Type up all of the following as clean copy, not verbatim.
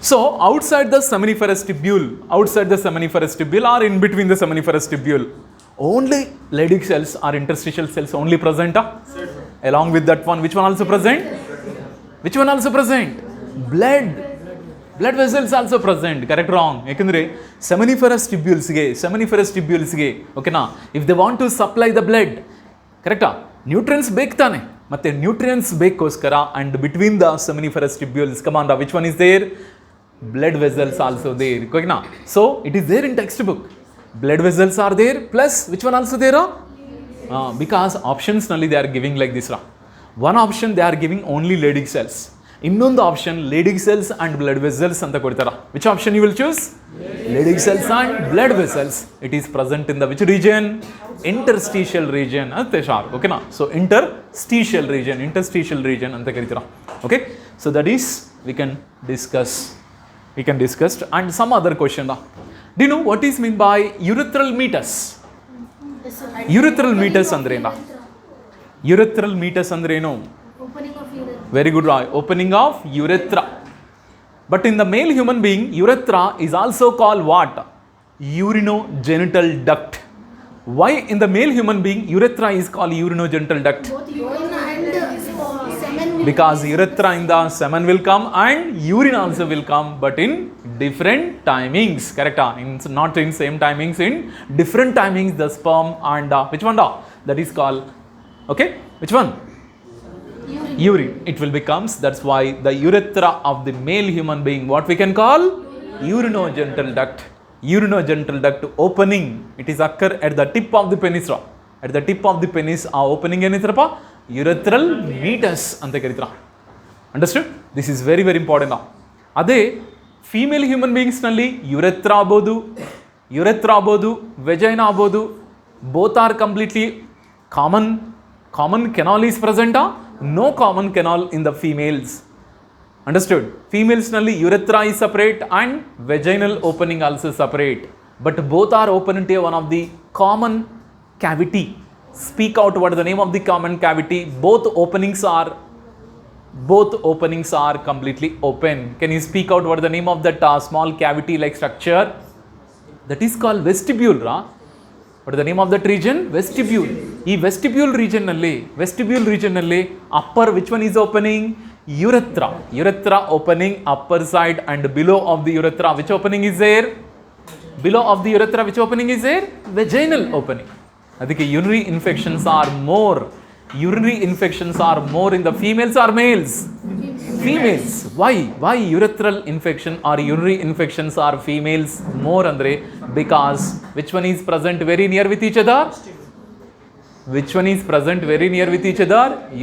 So outside the seminiferous tubule or in between the seminiferous tubule, only Leydig cells or interstitial cells only present. Along with that one, which one also present? Which one also present? Blood vessels also present. Correct, wrong? Ekandre seminiferous tubules ge, okay na, if they want to supply the blood, correct, nutrients ಬೇಕು ತಾನೆ, ಮತ್ತೆ nutrients ಬೇಕೋಸ್ಕರ, and between the seminiferous tubules, come on, which one is there? Blood vessels also there, okay na? So it is there in textbook. Blood vessels are there, plus which one also there? Because options nalli they are giving like this. One option they are giving only Leydig cells. ಇನ್ನೊಂದು option Leydig cells and blood vessels ಅಂತ ಕೊಡ್ತಾರ. Which option you will choose? Leydig cells and blood vessels. It is present in the which region? Interstitial region ಅಂತ ಶಾರ್, ಓಕೆನಾ? So interstitial region ಅಂತ ಕರೀತೀರಾ. Okay, so that is we can discuss and some other question. Do you know what is mean by urethral meatus? Urethral meatus ಅಂದ್ರೆ ಏನು? Urethral meatus ಅಂದ್ರೆ ಏನು? Very good, Roy. Opening of urethra. But in the male human being, urethra is also called what? Urinogenital duct. Why in the male human being urethra is called urinogenital duct? Because urethra in the semen will come and urine also will come, but in different timings. Correct? Not in same timings, in different timings the sperm and which one? That is called, okay, which one? Urine. It will becomes, that's why the urethra of the male human being, what we can call? Urinogenital duct opening. It is occur at the tip of the penis. At the tip of the penis, opening enitrapa? Urethral meatus ante karitara. Understood? This is very very important. Ade female human beings nalli urethra abodu, vagina abodu, both are completely common canal is present. No common canal in the females. Understood? Females nalli urethra is separate and vaginal opening also separate, but both are open into one of the common cavity. Speak out what is the name of the common cavity. Both openings are completely open. Can you speak out what is the name of that small cavity like structure? That is called vestibule. What is the name of that region? Vestibule. This vestibule region nalli upper, which one is opening? Urethra opening upper side, and below of the urethra, which opening is there? Below of the urethra, which opening is there? Vaginal opening. Adike urinary infections are more in the females or males? Females. Why urethral infection or urinary infections are females more, andre? Because which one is present very near with each other?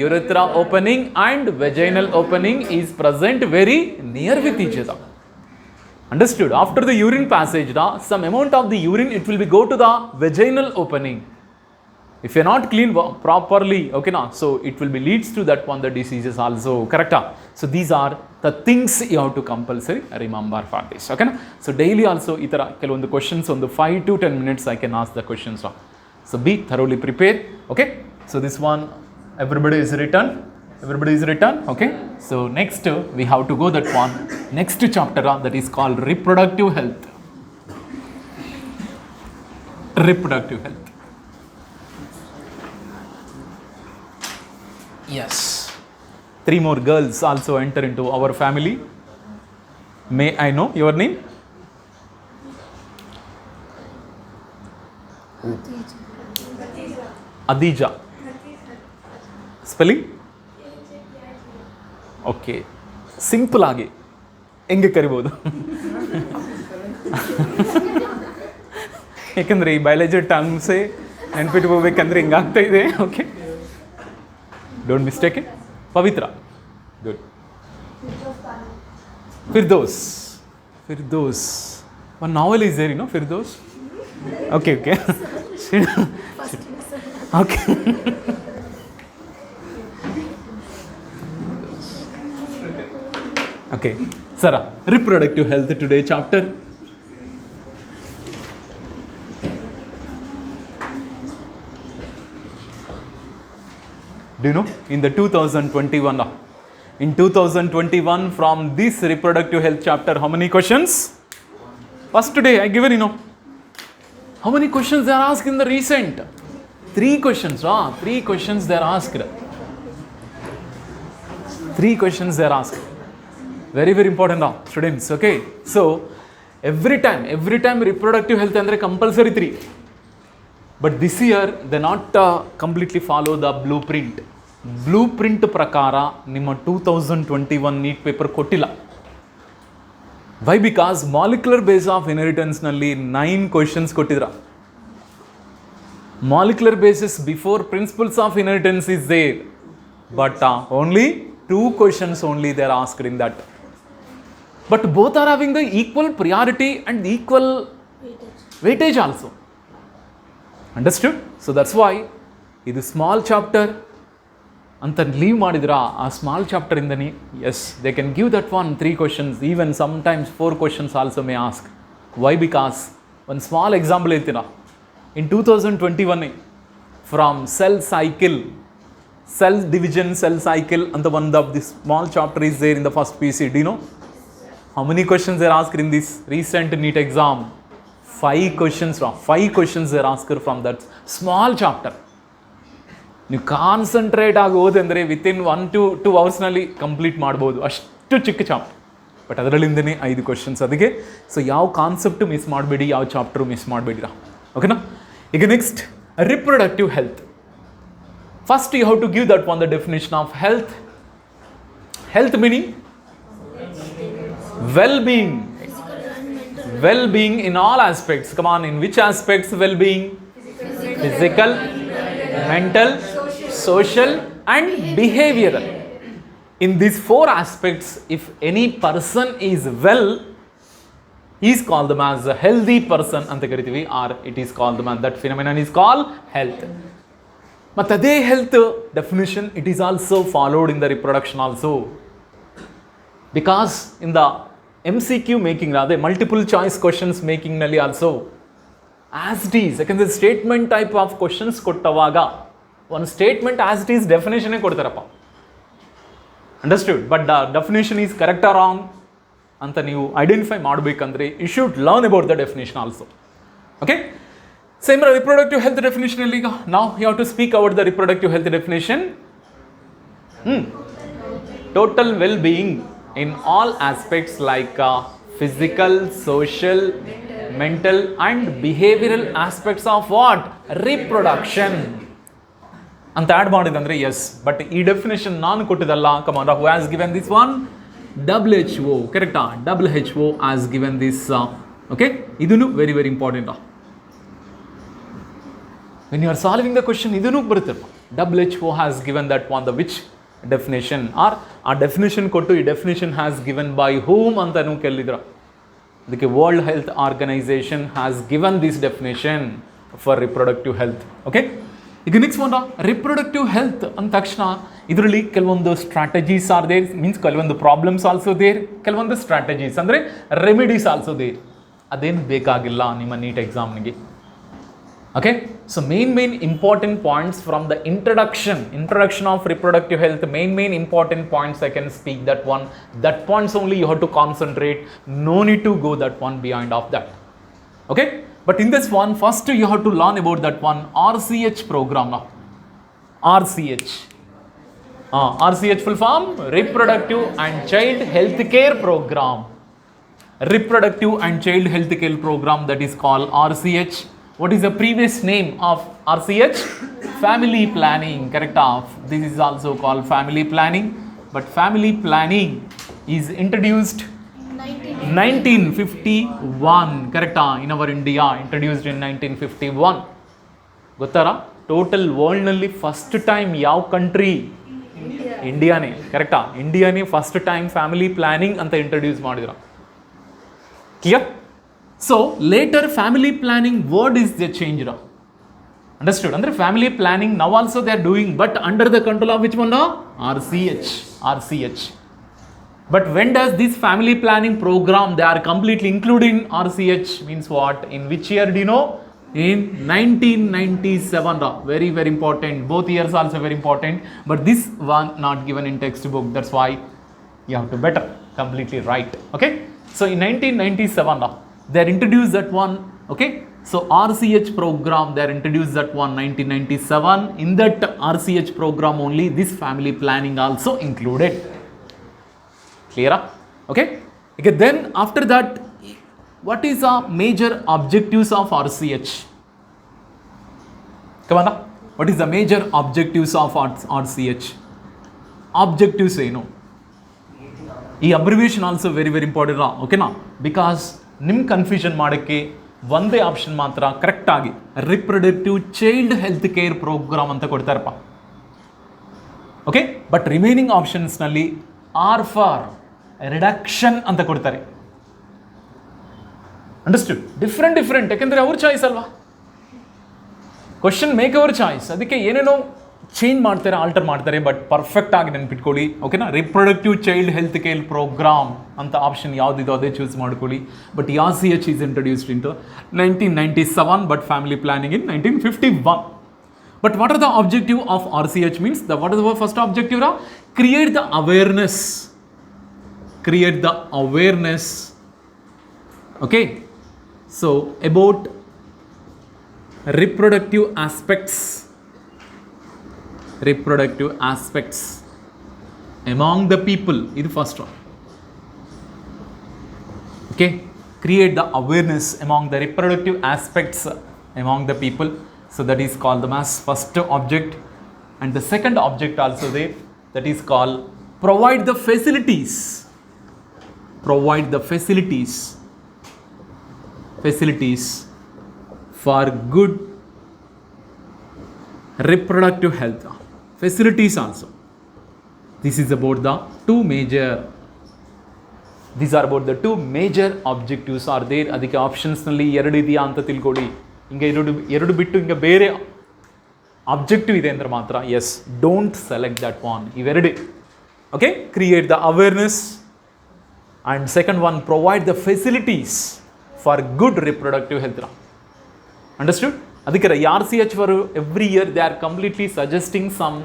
Urethra opening and vaginal opening is present very near with each other. Understood? After the urine passage, some amount of the urine, it will be go to the vaginal opening. If you are not clean properly, okay na, so it will be leads to that one the diseases also. Correct? So these are the things you have to compulsory remember for this. Okay na? So daily also itara kelondu questions on the 5 to 10 minutes I can ask the questions. So be thoroughly prepared. Okay? So this one everybody is written. Okay? So next we have to go that one next chapter that is called reproductive health. Yes. 3 more girls also enter into our family. May I know your name? Adija. Spelling? Okay. Simple ಆಗಿ ಹೆಂಗೆ ಕರಿಬೋದು? ಯಾಕಂದರೆ ಈ biology ಟರ್ಮ್ಸೇ ನೆನ್ಪಿಟ್ಕೋಬೇಕಂದ್ರೆ ಹಿಂಗಾಗ್ತಾ ಇದೆ. Okay, don't mistake it. Pavitra, good. Firdaus. One novel is there, you know, Firdaus? Okay. Okay. Okay. Sara, reproductive health today chapter. Do you know, in the 2021, In 2021, from this reproductive health chapter, how many questions? First day I given, how many questions they are asked in the recent? 3 questions. 3 questions they are asked. 3 questions they are asked. Very, very important now, students. Okay. So every time reproductive health andre compulsory 3. But this year they not completely follow the blueprint. Blueprint prakara ನಿಮ್ಮ 2021 NEET paper ಕೊಟ್ಟಿಲ್ಲ. Why? Because molecular base of inheritance ನಲ್ಲಿ 9 questions ಕೊಟ್ಟಿದ್ರ. Molecular basis before principles of inheritance is there, but only 2 questions only they are asked in that. But both are having the equal priority and equal weightage also. Understood? So that's why ಇದು small chapter ಅಂತ leave ಮಾಡಿದ್ರ ಆ small chapter ಇಂದನೇ yes they can give that one 3 questions, even sometimes 4 questions also may ask. Why? Because ಒಂದು small example ಹೇಳ್ತೀರಾ. In 2021 from cell cycle, cell division, cell cycle ಅಂತ one of the small chapter is there in the first PUC. Do you know how many questions they are asked in this recent NEET exam? 5 questions. 5 questions they are asked from that small chapter. ನೀವು concentrate ಆಗಿ ಓದಂದರೆ within 1 to 2 ಅವರ್ಸ್ನಲ್ಲಿ complete ಮಾಡ್ಬೋದು, ಅಷ್ಟು ಚಿಕ್ಕ chapter. But ಅದರಲ್ಲಿಂದನೇ 5 questions. ಅದಕ್ಕೆ so ಯಾವ ಕಾನ್ಸೆಪ್ಟು ಮಿಸ್ ಮಾಡಬೇಡಿ, ಯಾವ ಚಾಪ್ಟರು ಮಿಸ್ ಮಾಡಬೇಡಿರಾ. ಓಕೆನಾ? ಈಗ next reproductive health. First you have to give that one the definition of health. Health meaning well-being. Well-being in all aspects. Come on, in which aspects well-being? Physical, mental, social and behavioral. In these 4 aspects, if any person is well, he is called them as a healthy person anta karitivi, or it is called them as, that phenomenon is called health. But ade health definition, it is also followed in the reproduction also. Because in the MCQ making, rather multiple choice questions making nalli also, as it is, ಯಾಕಂದರೆ statement type of questions ಕೊಟ್ಟವಾಗ ಒಂದು statement as it is ಡೆಫಿನೇಷನ್ನೇ ಕೊಡ್ತಾರಪ್ಪ. Understood? But the definition is correct or wrong ಅಂತ ನೀವು identify ಮಾಡಬೇಕಂದ್ರೆ you should learn about the definition also. Okay? Same reproductive health ಡೆಫಿನೇಷನಲ್ಲಿ ಈಗ ನಾವು you have to speak about the reproductive health definition. Total well being in all aspects like physical, social, mental and behavioral aspects of what? Reproduction. ಅಂತ add ಮಾಡಿದಂದರೆ yes. But ಈ definition ನಾನು ಕೊಟ್ಟಿದ್ದಲ್ಲ. Come on, who has given this one? WHO. ಕರೆಕ್ಟಾ? WHO has given this. Okay? ಇದನ್ನು very very important. When you are solving the question ಇದನ್ನು ಬರುತ್ತೆ. WHO has given that one the which definition, or a definition ಕೊಟ್ಟು ಈ definition has given by whom ಅಂತನೂ ಕೇಳಿದ್ರ. ಅದಕ್ಕೆ World Health Organisation has given this definition for reproductive health. Okay? ಈಗ next ಒಂದು reproductive health ಅಂದ ತಕ್ಷಣ ಇದರಲ್ಲಿ ಕೆಲವೊಂದು ಸ್ಟ್ರಾಟಜೀಸ್ ಆರ್ ದೇರ್, ಮೀನ್ಸ್ ಕೆಲವೊಂದು ಪ್ರಾಬ್ಲಮ್ಸ್ ಆಲ್ಸೋ ದೇರ್, ಕೆಲವೊಂದು ಸ್ಟ್ರಾಟಜೀಸ್ ಅಂದರೆ ರೆಮಿಡೀಸ್ ಆಲ್ಸೋ ದೇರ್. ಅದೇನು ಬೇಕಾಗಿಲ್ಲ ನಿಮ್ಮ ನೀಟ್ ಎಕ್ಸಾಮ್ನಿಗೆ. Okay, so main important points from the introduction of reproductive health, main important points I can speak that one. That points only you have to concentrate, no need to go that one behind of that. Okay, but in this one first you have to learn about that one RCH program now. RCH full form reproductive and child health care program. Reproductive and child health care program, that is called RCH. What is the previous name of RCH? Family planning. Correct? This is also called family planning. But family planning is introduced 1951. Correct? In our India, introduced in 1951. Gottara? Total world nalli first time yav country? India ne. Correct? India ne first time family planning anta introduce madidra. Clear? So later family planning word is the changed. Understood? Under family planning now also they are doing, but under the control of which one? RCH. But when does this family planning program they are completely included in RCH? Means what? In which year do you know? In 1997. Very important. Both years also very important. But this one not given in textbook. That's why You have to better. Completely right. Okay. So in 1997, they introduced that one. Okay. So RCH program, they introduced that one 1997. In that RCH program only, this family planning also included. Clear? Okay. Okay. Then after that, what is the major objectives of RCH? Come on. What is the major objectives of RCH? Objectives, you know. ಈ abbreviation also very very important ಓಕೆನಾ, because ನಿಮ್ಮ confusion ಮಾಡೋಕ್ಕೆ ಒಂದೇ option ಮಾತ್ರ ಕರೆಕ್ಟಾಗಿ reproductive child health care programme ಅಂತ ಕೊಡ್ತಾರಪ್ಪ. Okay, but remaining ಆಪ್ಷನ್ಸ್ನಲ್ಲಿ ಆರ್ ಫಾರ್ ರಿಡಕ್ಷನ್ ಅಂತ ಕೊಡ್ತಾರೆ. ಅಂಡರ್ಸ್ಟುಡ್? ಡಿಫ್ರೆಂಟ್ ಯಾಕೆಂದರೆ ಅವ್ರ ಚಾಯ್ಸ್ ಅಲ್ವಾ, ಕ್ವಶನ್ ಮೇಕ್ ಅವರ್ ಚಾಯ್ಸ್. ಅದಕ್ಕೆ ಏನೇನೋ ಚೇಂಜ್ ಮಾಡ್ತಾರೆ, ಆಲ್ಟರ್ ಮಾಡ್ತಾರೆ, ಬಟ್ ಪರ್ಫೆಕ್ಟ್ ಆಗಿ ನೆನ್ಪಿಟ್ಕೊಳ್ಳಿ. ಓಕೆನಾ, reproductive child health care programme ಅಂತ ಆಪ್ಷನ್ ಯಾವುದಿದೋ ಅದೇ ಚೂಸ್ ಮಾಡ್ಕೊಳ್ಳಿ. But RCH is introduced into 1997, but family planning in 1951. But what are the objective of RCH means? What is the first objective? Create the awareness. Okay, so about reproductive aspects among the people. This is the first one. Okay, create the awareness among the reproductive aspects among the people. So that is called the first object. And the second object also there, that is called provide the facilities for good reproductive health. Facilities also. This is about the these are about the two major objectives are there. ಅದಕ್ಕೆ ಆಪ್ಷನ್ಸ್ನಲ್ಲಿ 2 ಇದೆಯಾ ಅಂತ ತಿಳ್ಕೊಳ್ಳಿ. ಹಿಂಗೆ ಎರಡು ಬಿಟ್ಟು ಹಿಂಗೆ ಬೇರೆ objective ಇದೆ ಅಂದ್ರೆ ಮಾತ್ರ yes, don't select that one. ಇವೆರಡು. Okay, create the awareness and second one provide the facilities for good reproductive health. Understood? ಅದಕ್ಕೆ RCH ಅವರು every year they are completely suggesting some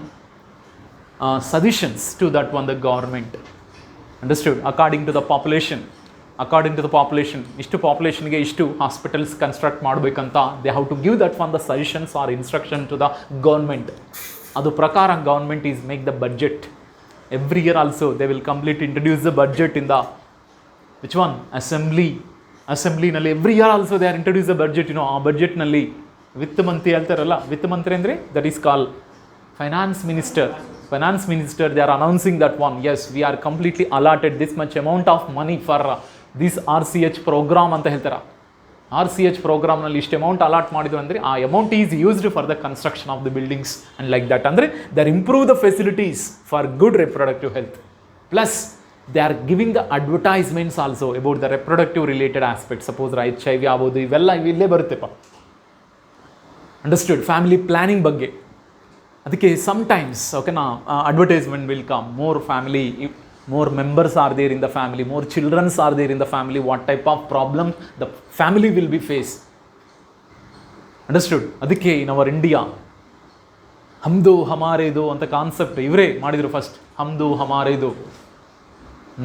suggestions to that one the government. Understood? According to the population, ಇಷ್ಟು ಪಾಪ್ಯುಲೇಷನ್ಗೆ ಇಷ್ಟು hospitals construct ಮಾಡಬೇಕಂತ they have to give that one the suggestions or instruction to the government. ಅದು ಪ್ರಕಾರ government is make the budget. Every year also they will complete introduce the budget in the which one ಅಸೆಂಬ್ಲಿನಲ್ಲಿ. Every year also they are introduce the budget. ಆ ಬಡ್ಜೆಟ್ನಲ್ಲಿ ವಿತ್ತ ಮಂತ್ರಿ ಹೇಳ್ತಾರಲ್ಲ, ವಿತ್ತ ಮಂತ್ರಿ ಅಂದರೆ that is call finance minister, they are announcing that one, yes, we are completely allotted this much amount of money for this RCH program ಅಂತ ಹೇಳ್ತಾರೆ. RCH ಪ್ರೋಗ್ರಾಮ್ನಲ್ಲಿ ಇಷ್ಟು ಅಮೌಂಟ್ ಅಲಾಟ್ ಮಾಡಿದ್ರು ಅಂದರೆ ಆ amount is used for the construction of the buildings and like that. ಅಂದರೆ they are improve the facilities for good reproductive health. Plus they are giving the advertisements also about the reproductive related aspect. Suppose HIV ಆಗ್ಬೋದು, ಇವೆಲ್ಲ ಇಲ್ಲೇ ಬರುತ್ತೆಪ್ಪ. Understood? Family planning ಬಗ್ಗೆ ಅದಕ್ಕೆ sometimes ಓಕೆನಾ advertisement will come, more members are there in the family, more children are there in the family, what type of problem the family will be face. Understood? ಅದಕ್ಕೆ in our India ಹಮ್ದು ಹಮಾರೇದು ಅಂತ concept ಇವರೇ ಮಾಡಿದರು first. ಹಮ್ದು ಹಮಾರೇದು,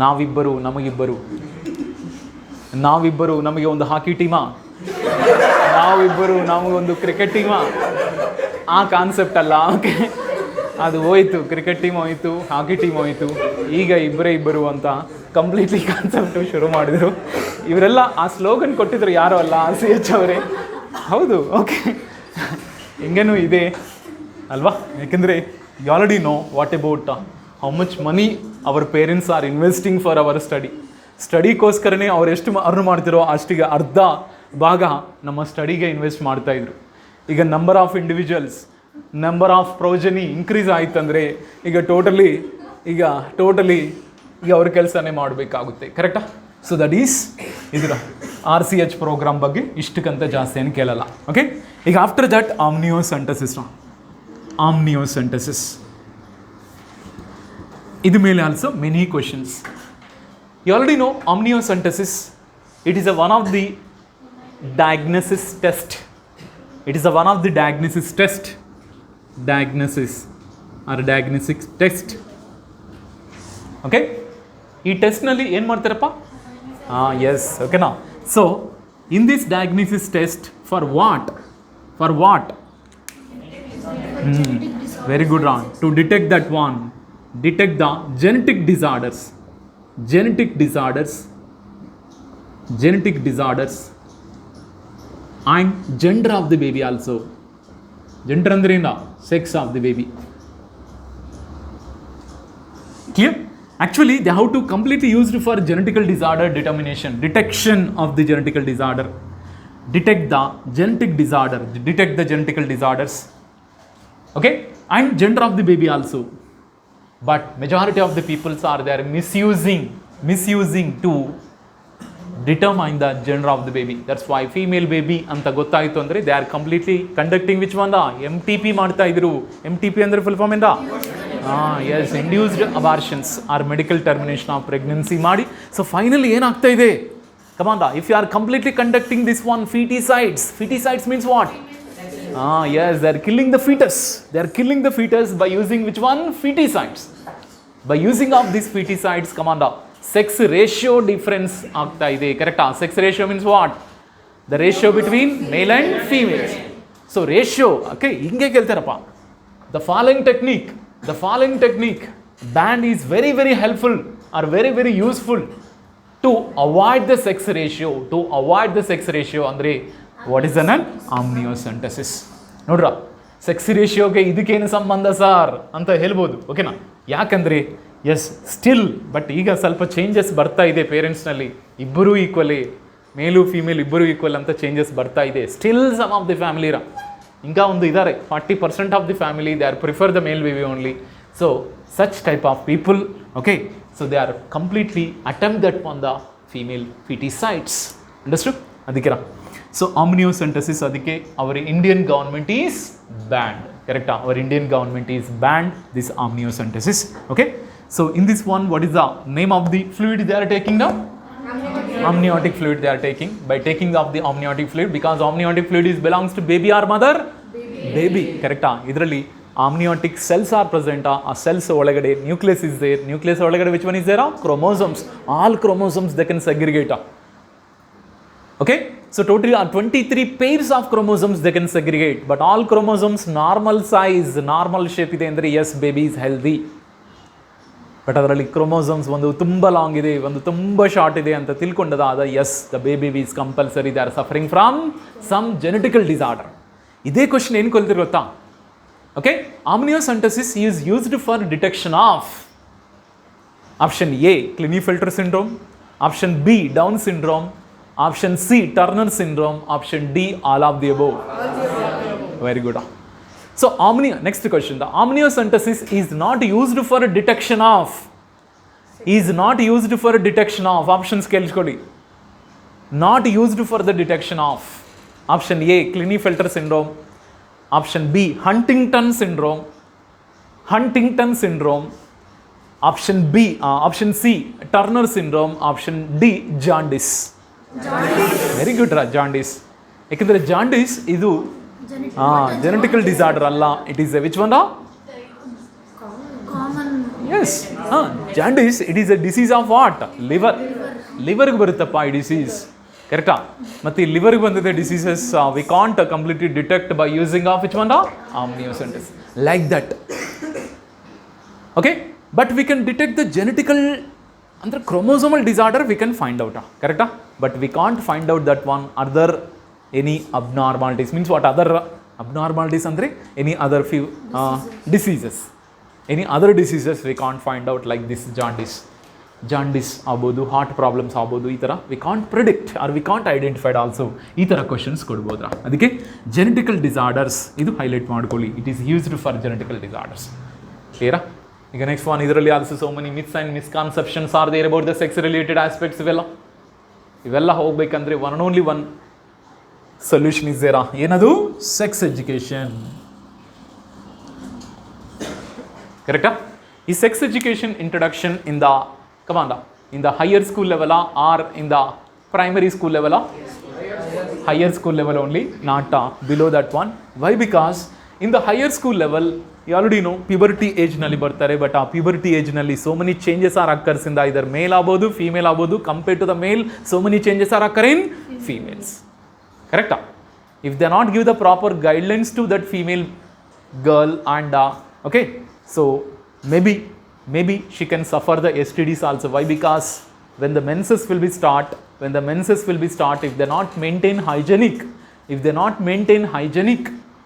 ನಾವಿಬ್ಬರು ನಮಗೆ ಒಂದು ಹಾಕಿ ಟೀಮಾ, ನಾವಿಬ್ಬರು ನಮಗೊಂದು cricket ಟೀಮಾ, ಆ ಕಾನ್ಸೆಪ್ಟ್ ಅಲ್ಲ. ಓಕೆ, ಅದು ಹೋಯಿತು, ಕ್ರಿಕೆಟ್ ಟೀಮ್ ಹೋಯಿತು, ಹಾಕಿ ಟೀಮ್ ಹೋಯಿತು, ಈಗ ಇಬ್ಬರು ಅಂತ ಕಂಪ್ಲೀಟ್ಲಿ ಕಾನ್ಸೆಪ್ಟು ಶುರು ಮಾಡಿದರು. ಇವರೆಲ್ಲ ಆ ಸ್ಲೋಗನ್ ಕೊಟ್ಟಿದ್ರು ಯಾರೋ ಅಲ್ಲ, RCH ಅವರೇ. ಹೌದು, ಓಕೆ, ಹಿಂಗೇನೂ ಇದೆ ಅಲ್ವಾ? ಯಾಕೆಂದರೆ you already know what about how much money our parents are investing for our ಸ್ಟಡಿಗೋಸ್ಕರನೇ ಅವ್ರು ಎಷ್ಟು ಅರ್ನ್ ಮಾಡ್ತಿರೋ ಅಷ್ಟಿಗೆ ಅರ್ಧ ಭಾಗ ನಮ್ಮ ಸ್ಟಡಿಗೆ ಇನ್ವೆಸ್ಟ್ ಮಾಡ್ತಾಯಿದ್ರು. ಈಗ number of individuals, number of progeny increase ಆಯ್ತಂದರೆ ಈಗ ಟೋಟಲಿ ಈಗ ಅವ್ರ ಕೆಲಸನೇ ಮಾಡಬೇಕಾಗುತ್ತೆ. ಕರೆಕ್ಟಾ? ಸೊ ದಟ್ ಈಸ್ ಇದರ RCH ಪ್ರೋಗ್ರಾಮ್ ಬಗ್ಗೆ ಇಷ್ಟಕ್ಕಂತ ಜಾಸ್ತಿ ಏನು ಕೇಳಲ್ಲ. ಓಕೆ, ಈಗ ಆಫ್ಟರ್ ದಟ್ ಆಮ್ನಿಯೋಸೆಂಟಸಿಸ್ ಇದ್ರ ಮೇಲೆ also many questions. You already know amniocentesis. It is one of the diagnosis test. It is one of the diagnosis test. Diagnostic test. Okay, ಈ ಟೆಸ್ಟ್ನಲ್ಲಿ ಏನು ಮಾಡ್ತಾರಪ್ಪ? ಎಸ್, ಓಕೆನಾ. So in this diagnosis test for what? Very good, Ron. To detect that one, detect the genetic disorders and gender of the baby also. Gender andre ena sex of the baby. Clear? Actually, they have to completely used for genetical disorder determination, detection of the genetical disorder, detect the genetical disorders, okay, and gender of the baby also. But majority of the peoples are there misusing to determine the gender of the baby. That's why female baby anta gottaytu andre they are completely conducting which one? MTP ಮಾಡ್ತಾ ಇದ್ರು. MTP ಅಂದ್ರೆ full form ಎಂದ? Yes, induced abortions or medical termination of pregnancy ಮಾಡಿ. So finally ಏನಾಗ್ತಾ ಇದೆ? Come on, if you are completely conducting this one, feticides means what? Yes, they are killing the fetus by using which one? Feticides. By using of these feticides, come on, sex ratio difference ಆಗ್ತಾ ಇದೆ. ಕರೆಕ್ಟಾ? Sex ratio means what? The ratio between male and female. So ratio, okay, ಹಿಂಗೆ ಕೇಳ್ತಾರಪ್ಪ. The following technique band is very very helpful or very very useful to avoid the sex ratio. ಅಂದ್ರೆ what is an amniocentesis? ನೋಡ್ರ, sex ರೇಷಿಯೋಗೆ ಇದಕ್ಕೇನು ಸಂಬಂಧ sir ಅಂತ ಹೇಳ್ಬೋದು, ಓಕೆನಾ? ಯಾಕಂದರೆ S still but ಈಗ ಸ್ವಲ್ಪ ಚೇಂಜಸ್ ಬರ್ತಾ ಇದೆ ಪೇರೆಂಟ್ಸ್ನಲ್ಲಿ. ಇಬ್ಬರೂ ಈಕ್ವಲಿ, ಮೇಲು ಫೀಮೇಲ್ ಇಬ್ಬರೂ ಈಕ್ವಲ್ ಅಂತ ಚೇಂಜಸ್ ಬರ್ತಾ ಇದೆ. Still some of the family ఇంకా ಒಂದು ಇದ್ದಾರೆ 40% of the family they are prefer the male baby only. So such type of people, okay, so they are completely attempt that on the female foeticides. Understood? ಅದಕ್ಕೆ so amniocentesis, ಅದಕ್ಕೆ our Indian government is banned. Correct? Our Indian government is banned this amniocentesis. Okay? So in this one, what is the name of the fluid they are taking now? Amniotic fluid they are taking. By taking of the amniotic fluid, because amniotic fluid is belongs to baby or mother? Baby. Correct? Idralli amniotic cells are present. A cells olagade nucleus is there. Nucleus olagade which one is there? Chromosomes. All chromosomes they can segregate. Okay? So totally 23 pairs of chromosomes they can segregate, but all chromosomes normal size, normal shape ಇದೆ ಅಂದರೆ yes, baby is healthy. But ಅದರಲ್ಲಿ chromosomes ಒಂದು ತುಂಬ long ಇದೆ, ಒಂದು ತುಂಬ short ಇದೆ ಅಂತ ತಿಳ್ಕೊಂಡದಾದ yes, the baby is compulsory they are suffering from some genetical disorder. ಇದೇ ಕ್ವಶನ್ ಏನು ಕೊಲ್ತಿರ್ ಗೊತ್ತಾ? Okay, amniocentesis is used for detection of option A Klinefelter syndrome, option B Down syndrome, option C Turner syndrome, option D all of the above. Very good. So next question, the amniocentesis is not used for detection of options kelskodi, not used for the detection of. Option A Klinefelter syndrome, option B Huntington syndrome, option C Turner syndrome, option D jaundice. Very good jaundice. ಯಾಕೆಂದರೆ jaundice ಇದು genetical disorder ಅಲ್ಲ, it is which one? Yes, jaundice it is a disease of what? ಲಿವರ್ಗೆ ಬರುತ್ತಪ್ಪ ಈ disease. ಕರೆಕ್ಟಾ? ಮತ್ತು ಈ ಲಿವರ್ಗೆ ಬಂದಿದೆ diseases we can't completely detect by using of which one? Amniocentesis. Like that. Okay, but we can detect the genetical ಅಂದರೆ chromosomal disorder we can find out. ಕರೆಕ್ಟಾ? But we can't find out that one other any abnormalities. Means what other abnormalities andre? Any other few diseases. Any other diseases we can't find out like this jaundice ಆಗ್ಬೋದು, heart problems ಆಗ್ಬೋದು, ಈ ಥರ we can't predict or we can't identify also. ಈ ಥರ questions ಕೊಡ್ಬೋದ್ರಾ? ಅದಕ್ಕೆ genetical disorders ಇದು highlight ಮಾಡ್ಕೊಳ್ಳಿ. It is used for genetical disorders. ಕ್ಲಿಯರಾ? ಈಗ ನೆಕ್ಸ್ಟ್ ಒನ್, ಇದರಲ್ಲಿ also so many myths and misconceptions are there about the sex related aspects. ಇವೆಲ್ಲ ಹೋಗ್ಬೇಕಂದ್ರೆ ಓನ್ಲಿ ಒನ್ ಸೊಲ್ಯೂಷನ್ ಇಸ್ ದೇರಾ, ಏನದು? Sex education. ಕರೆಕ್ಟಾ? ಈ sex education introduction in the in the higher school level or in the primary school level? Higher school level only, not below that one. Why? Because in the higher school level you already know puberty ಏಜ್ನಲ್ಲಿ ಬರ್ತಾರೆ, but ಆ puberty ಏಜ್ನಲ್ಲಿ so many changes are occurs in the either male ಆಗ್ಬೋದು female ಆಗ್ಬೋದು, compare to the male so many changes are occur in females. ಕರೆಕ್ಟಾ? If they not give the proper guidelines to that female girl and okay, so maybe she can suffer the STDs also. Why? Because when the menses will be start, if they not maintain hygienic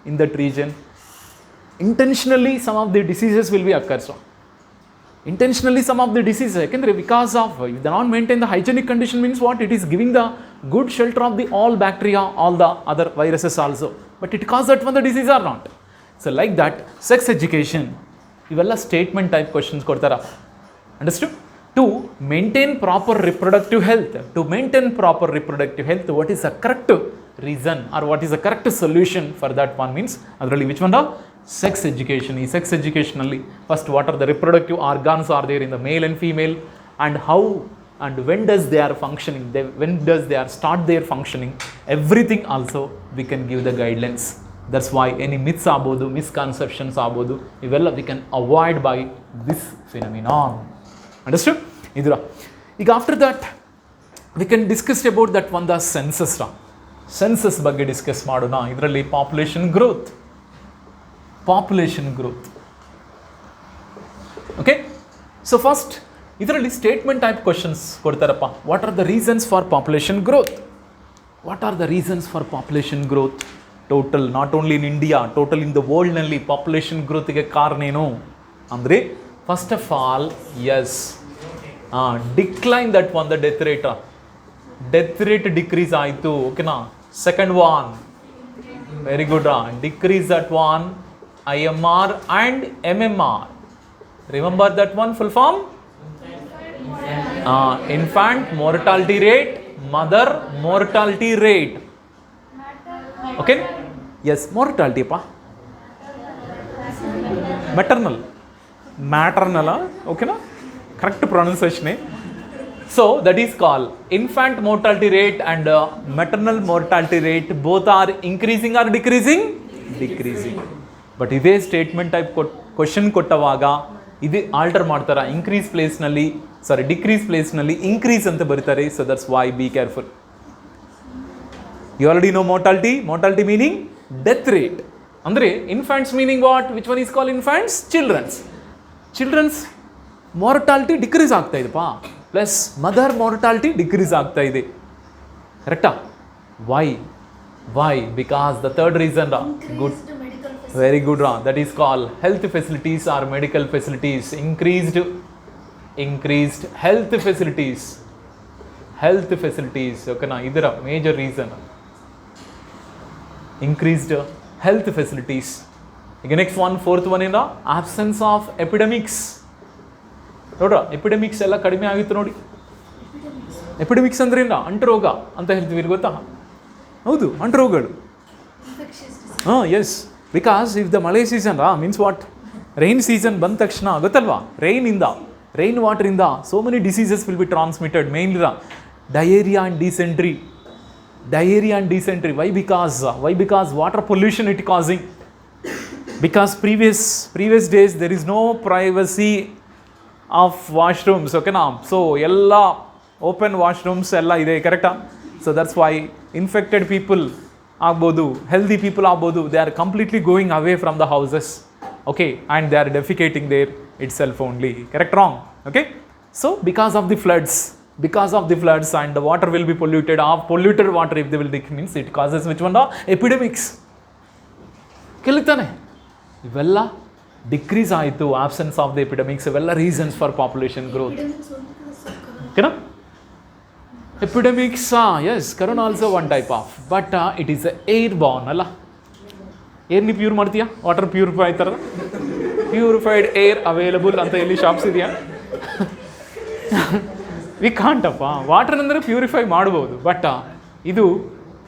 in that region, intentionally some of the diseases will be occurs. Intentionally some of the diseases, because of if they not maintain the hygienic condition, means what? It is giving the good shelter of the all bacteria, all the other viruses also, but it causes that one the disease or not. So like that, sex education, ivella statement type questions kodtara. Understood? To maintain proper reproductive health, what is the correct reason or what is the correct solution for that one means adralli which one? Sex education. Ee sex education alli first what are the reproductive organs are there in the male and female, and how and when does they are functioning, when does they are start their functioning, everything also we can give the guidelines. That's why any myths ಆಗ್ಬೋದು, misconceptions ಆಗ್ಬೋದು, ಇವೆಲ್ಲ we can avoid by this phenomenon. Understood? ಇದರ ಈಗ after that we can discuss about that one the census ಬಗ್ಗೆ discuss ಮಾಡೋಣ. ಇದರಲ್ಲಿ population growth. Okay, so first ಇದರಲ್ಲಿ statement type questions ಕೊಡ್ತಾರಪ್ಪ. What are the reasons for population growth? Total not only in India, total in the ವರ್ಲ್ಡ್ನಲ್ಲಿ population ಗ್ರೋತ್ಗೆ ಕಾರಣ ಏನು ಅಂದರೆ first of all decline that one the death rate decrease ಆಯಿತು. ಓಕೆನಾ? Second one very good, decrease that one IMR and MMR. Remember that one full form? Infant mortality rate, mother mortality rate. Okay? Yes, mortality pa. Maternal, okay na? Correct pronunciation. So that is called infant mortality rate and maternal mortality rate, both are increasing or decreasing? Decreasing. But ಇದೇ statement type question ಕೊಟ್ಟವಾಗ ಇದು alter ಮಾಡ್ತಾರ, decrease ಪ್ಲೇಸ್ನಲ್ಲಿ increase ಅಂತ ಬರೀತಾರೆ. So that's why be careful. You already know mortality meaning death rate. ಅಂದರೆ infants meaning what? Which one is call infants? Childrens mortality decrease ಆಗ್ತಾ ಇದೆಪಾ, ಪ್ಲಸ್ ಮದರ್ ಮಾರ್ಟಾಲಿಟಿ ಡಿಕ್ರೀಸ್ ಆಗ್ತಾ ಇದೆ. ಕರೆಕ್ಟಾ? Why? Because the third reason, good, very good, that is called health facilities or medical facilities, increased health facilities. Okay na, idara major reason, increased health facilities. Again next one, fourth one in the absence of epidemics. nodra epidemics ella kadime agittu nodi. epidemics andre ena ಅಂಟರೋಗ ಅಂತ ಹೇಳ್ತೀವಿ, ಗೊತ್ತಾ? ಹೌದು, ಅಂಟರೋಗಗಳು. yes, because if the Malay season means what? Rain season ಬಂದ ತಕ್ಷಣ ಗೊತ್ತಲ್ವಾ, rain water ಇಂದ so many diseases will be transmitted, mainly diarrhea and dysentery. Why? Because water pollution it causing. Because previous days there is no privacy of washrooms. Okay na? So ella open washrooms ella ide, correcta? So that's why infected people ಆಗ್ಬೋದು, healthy people ಆಗ್ಬೋದು, they are completely going away from the houses, okay, and they are defecating there itself only. Correct? Wrong? Okay, so because of the floods and the water will be polluted, polluted water if they will means it causes which one? Epidemics. Kelitane ಇವೆಲ್ಲ decrease ಆಯಿತು, absence of the epidemics, ಇವೆಲ್ಲ reasons for population growth. Okay? Epidemics, yes, corona also one type of, but it is airborne, ಅಲ್ಲ? Air ನೀ pure ಮಾಡ್ತೀಯಾ? Water purify ಆಯ್ತಾರ, purified air available ಅಂತ ಎಲ್ಲಿ shops ಇದೆಯಾ? ವಿ ಕಾಂಟಪ್ಪ. ವಾಟರ್ ಅಂದರೆ ಪ್ಯೂರಿಫೈ ಮಾಡ್ಬೋದು, ಬಟ್ ಇದು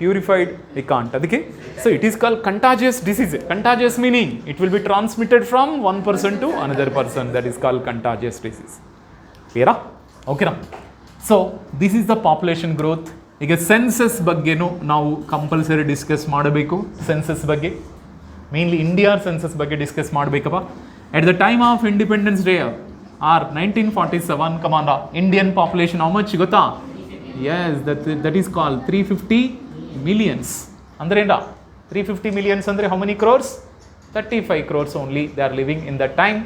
ಪ್ಯೂರಿಫೈಡ್ ವಿ ಕಾಂಟ್. ಅದಕ್ಕೆ so it is call contagious disease. Contagious meaning it will be transmitted from one person to another person, that is call contagious disease. ಕ್ಲಿಯರಾ? ಓಕೆನಾ? So this is the population growth. ಈಗ census ಬಗ್ಗೆನೂ ನಾವು compulsory discuss ಮಾಡಬೇಕು. Census ಬಗ್ಗೆ mainly India census ಬಗ್ಗೆ discuss ಮಾಡಬೇಕಪ್ಪ. At the time of independence day or 1947 ಕಮಾಂಡ ಇಂಡಿಯನ್ ಪಾಪ್ಯುಲೇಷನ್ ಹೌ ಮಚ್ ಗೊತ್ತಾ? Yes, that is call 350 millions. ಅಂದ್ರೆ ಏನ 350 ಮಿಲಿಯನ್ಸ್ ಅಂದರೆ how many crores? 35 crores only they are living in the time.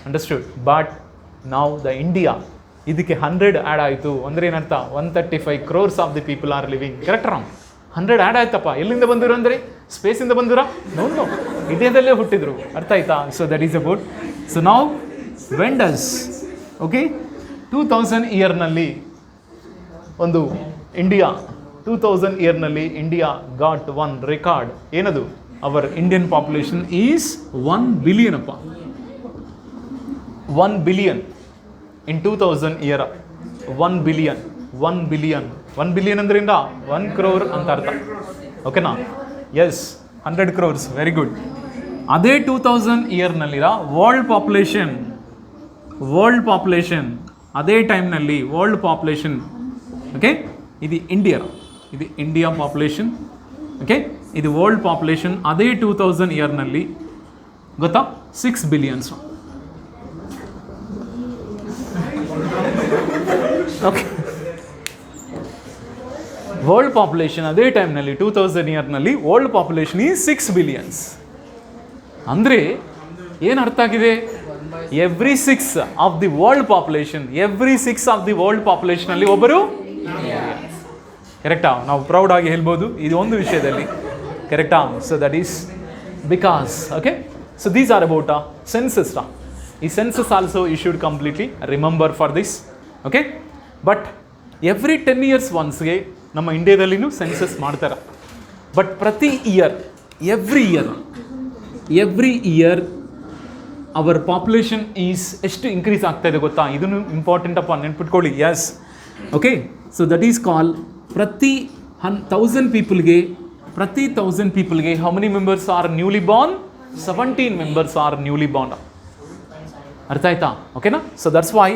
Understood? But ನಾವು the India ಇದಕ್ಕೆ 100 add ಆಯಿತು ಅಂದರೆ ಏನರ್ಥ? 135 crores of the people are living. Correct wrong? 100 add ಆಯ್ತಪ್ಪ. ಎಲ್ಲಿಂದ ಬಂದಿರೋ ಅಂದರೆ ಸ್ಪೇಸಿಂದ ಬಂದಿರಾ? ನೋ, ಇಂಡಿಯಾದಲ್ಲೇ ಹುಟ್ಟಿದ್ರು. ಅರ್ಥ ಆಯ್ತಾ? So that is about. So ನಾವು ವೆನ್ ಡಸ್ ಓಕೆ 2000 ಇಯರ್ನಲ್ಲಿ ಒಂದು ಇಂಡಿಯಾ 2000 ಇಯರ್ನಲ್ಲಿ ಇಂಡಿಯಾ ಗಾಟ್ ಒನ್ ರೆಕಾರ್ಡ್. ಏನದು? Our Indian population is 1 billion ಅಪ್ಪ. 1 billion in 2000 year. 1 billion 1 billion 1 billion ಅಂದ್ರೆ 1 crore ಅಂತ ಅರ್ಥ. ಓಕೆನಾ? Yes, 100 crores. Very good. ಅದೇ 2000 ಇಯರ್ನಲ್ಲಿರೋ ವರ್ಲ್ಡ್ ಪಾಪ್ಯುಲೇಷನ್ ಅದೇ ಟೈಮ್ನಲ್ಲಿ ವರ್ಲ್ಡ್ ಪಾಪ್ಯುಲೇಷನ್ ಓಕೆ ಇದು ಇಂಡಿಯಾ ಪಾಪ್ಯುಲೇಷನ್. ಓಕೆ, ಇದು ವರ್ಲ್ಡ್ ಪಾಪ್ಯುಲೇಷನ್ ಅದೇ 2000 ಇಯರ್ನಲ್ಲಿ ಗೊತ್ತಾ? 6 ಬಿಲಿಯನ್ಸ್. ಓಕೆ, ವರ್ಲ್ಡ್ ಪಾಪ್ಯುಲೇಷನ್ ಅದೇ ಟೈಮ್ನಲ್ಲಿ 2000 ಇಯರ್ನಲ್ಲಿ ವರ್ಲ್ಡ್ ಪಾಪ್ಯುಲೇಷನ್ ಈ 6 ಬಿಲಿಯನ್ಸ್. ಅಂದರೆ ಏನು ಅರ್ಥ ಆಗಿದೆ? ಎವ್ರಿ 6 ಆಫ್ ದಿ ವರ್ಲ್ಡ್ ಪಾಪ್ಯುಲೇಷನಲ್ಲಿ ಒಬ್ಬರು. ಕರೆಕ್ಟಾ? ನಾವು ಪ್ರೌಡಾಗಿ ಹೇಳ್ಬೋದು ಇದು ಒಂದು ವಿಷಯದಲ್ಲಿ. ಕರೆಕ್ಟಾ? So that is because okay. So these are about census. ಈ census also you should completely remember for this. Okay, but every 10 years ಒನ್ಸ್ಗೆ ನಮ್ಮ ಇಂಡಿಯಾದಲ್ಲಿನೂ ಸೆನ್ಸಸ್ ಮಾಡ್ತಾರೆ. ಬಟ್ ಪ್ರತಿ year every year our population is ಎಷ್ಟು ಇನ್ಕ್ರೀಸ್ ಆಗ್ತಾ ಇದೆ ಗೊತ್ತಾ? ಇದನ್ನು ಇಂಪಾರ್ಟೆಂಟ್ ಅಪ್ಪ, ನೆನ್ಪಿಟ್ಕೊಳ್ಳಿ. Yes, okay. So that is ಕಾಲ್ ಪ್ರತಿ 1000 ಪೀಪಲ್ಗೆ how many members are newly born? 17 members are newly born. ಅರ್ಥ ಆಯ್ತಾ? ಓಕೆನಾ? So that's why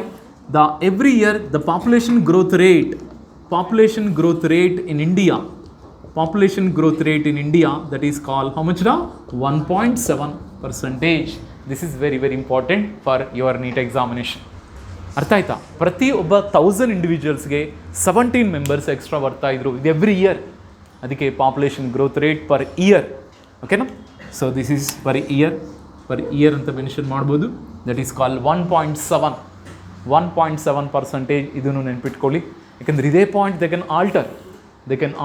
every year the population growth rate in India that is called how much? 1.7%. This is very very important for your NEET examination. ಅರ್ಥ ಆಯ್ತಾ? ಪ್ರತಿ ಒಬ್ಬ 1000 ಇಂಡಿವಿಜುವಲ್ಸ್ಗೆ 17 members extra ಬರ್ತಾ ಇದ್ರು. ಇದು ಎವ್ರಿ ಇಯರ್. ಅದಕ್ಕೆ population growth rate per year. ಓಕೆನಾ? So this is per year ಅಂತ ಮೆನ್ಷನ್ ಮಾಡ್ಬೋದು. That is call 1.7%. ಇದನ್ನು ನೆನ್ಪಿಟ್ಕೊಳ್ಳಿ. ಯಾಕಂದ್ರೆ ಇದೇ point they can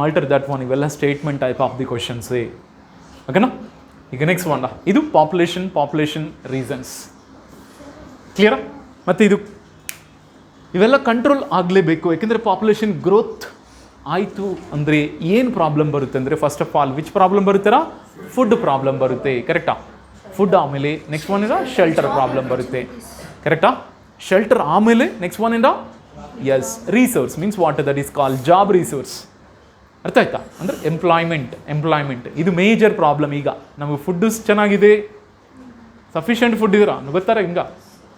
alter that one. ಇವೆಲ್ಲ ಸ್ಟೇಟ್ಮೆಂಟ್ ಟೈಪ್ ಆಫ್ ದಿ ಕ್ವಶನ್ಸೇ. ಓಕೆನಾ? ಈಗ ನೆಕ್ಸ್ಟ್ ಒನ್ ಇದು ಪಾಪ್ಯುಲೇಷನ್ ರೀಸನ್ಸ್. ಕ್ಲಿಯರಾ? ಮತ್ತು ಇವೆಲ್ಲ ಕಂಟ್ರೋಲ್ ಆಗಲೇಬೇಕು. ಯಾಕೆಂದರೆ ಪಾಪ್ಯುಲೇಷನ್ ಗ್ರೋತ್ ಆಯಿತು ಅಂದರೆ ಏನು ಪ್ರಾಬ್ಲಮ್ ಬರುತ್ತೆ ಅಂದರೆ, first of all which problem ಬರುತ್ತೀರಾ? ಫುಡ್ ಪ್ರಾಬ್ಲಮ್ ಬರುತ್ತೆ. ಕರೆಕ್ಟಾ? ಫುಡ್ ಆಮೇಲೆ ನೆಕ್ಸ್ಟ್ ಒನ್ ಇಂದ ಶೆಲ್ಟರ್ ಪ್ರಾಬ್ಲಮ್ ಬರುತ್ತೆ. ಕರೆಕ್ಟಾ? ಶೆಲ್ಟರ್ ಆಮೇಲೆ ನೆಕ್ಸ್ಟ್ ಒನ್ ಇಂದ yes resource means what? That is call job resource. ಅರ್ಥ ಆಯ್ತಾ? ಅಂದರೆ ಎಂಪ್ಲಾಯ್ಮೆಂಟ್ ಇದು ಮೇಜರ್ ಪ್ರಾಬ್ಲಮ್. ಈಗ ನಮಗೆ ಫುಡ್ಡು ಚೆನ್ನಾಗಿದೆ, ಸಫಿಷಿಯೆಂಟ್ ಫುಡ್ ಇದರ ಗೊತ್ತಾರ?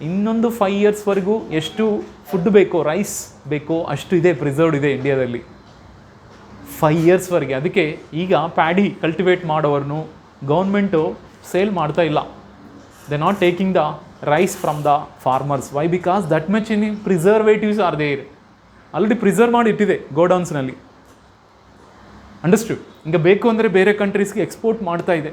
ಇನ್ನೊಂದು 5 yearsವರೆಗೂ ಎಷ್ಟು ಫುಡ್ ಬೇಕೋ, ರೈಸ್ ಬೇಕೋ ಅಷ್ಟು ಇದೆ, ಪ್ರಿಸರ್ವ್ಡ್ ಇದೆ ಇಂಡಿಯಾದಲ್ಲಿ 5 yearsವರೆಗೆ. ಅದಕ್ಕೆ ಈಗ ಪ್ಯಾಡಿ ಕಲ್ಟಿವೇಟ್ ಮಾಡೋವ್ರನ್ನು ಗೌರ್ಮೆಂಟು ಸೇಲ್ ಮಾಡ್ತಾ ಇಲ್ಲ. They not taking the rice from the farmers. Why? Because that much in preservatives are there. Already preserve ಮಾಡಿ ಇಟ್ಟಿದೆ ಗೋಡೌನ್ಸ್ನಲ್ಲಿ. ಅಂಡರ್ಸ್ಟುಡ್? ಈಗ ಬೇಕು ಅಂದರೆ ಬೇರೆ ಕಂಟ್ರೀಸ್ಗೆ ಎಕ್ಸ್ಪೋರ್ಟ್ ಮಾಡ್ತಾ ಇದೆ.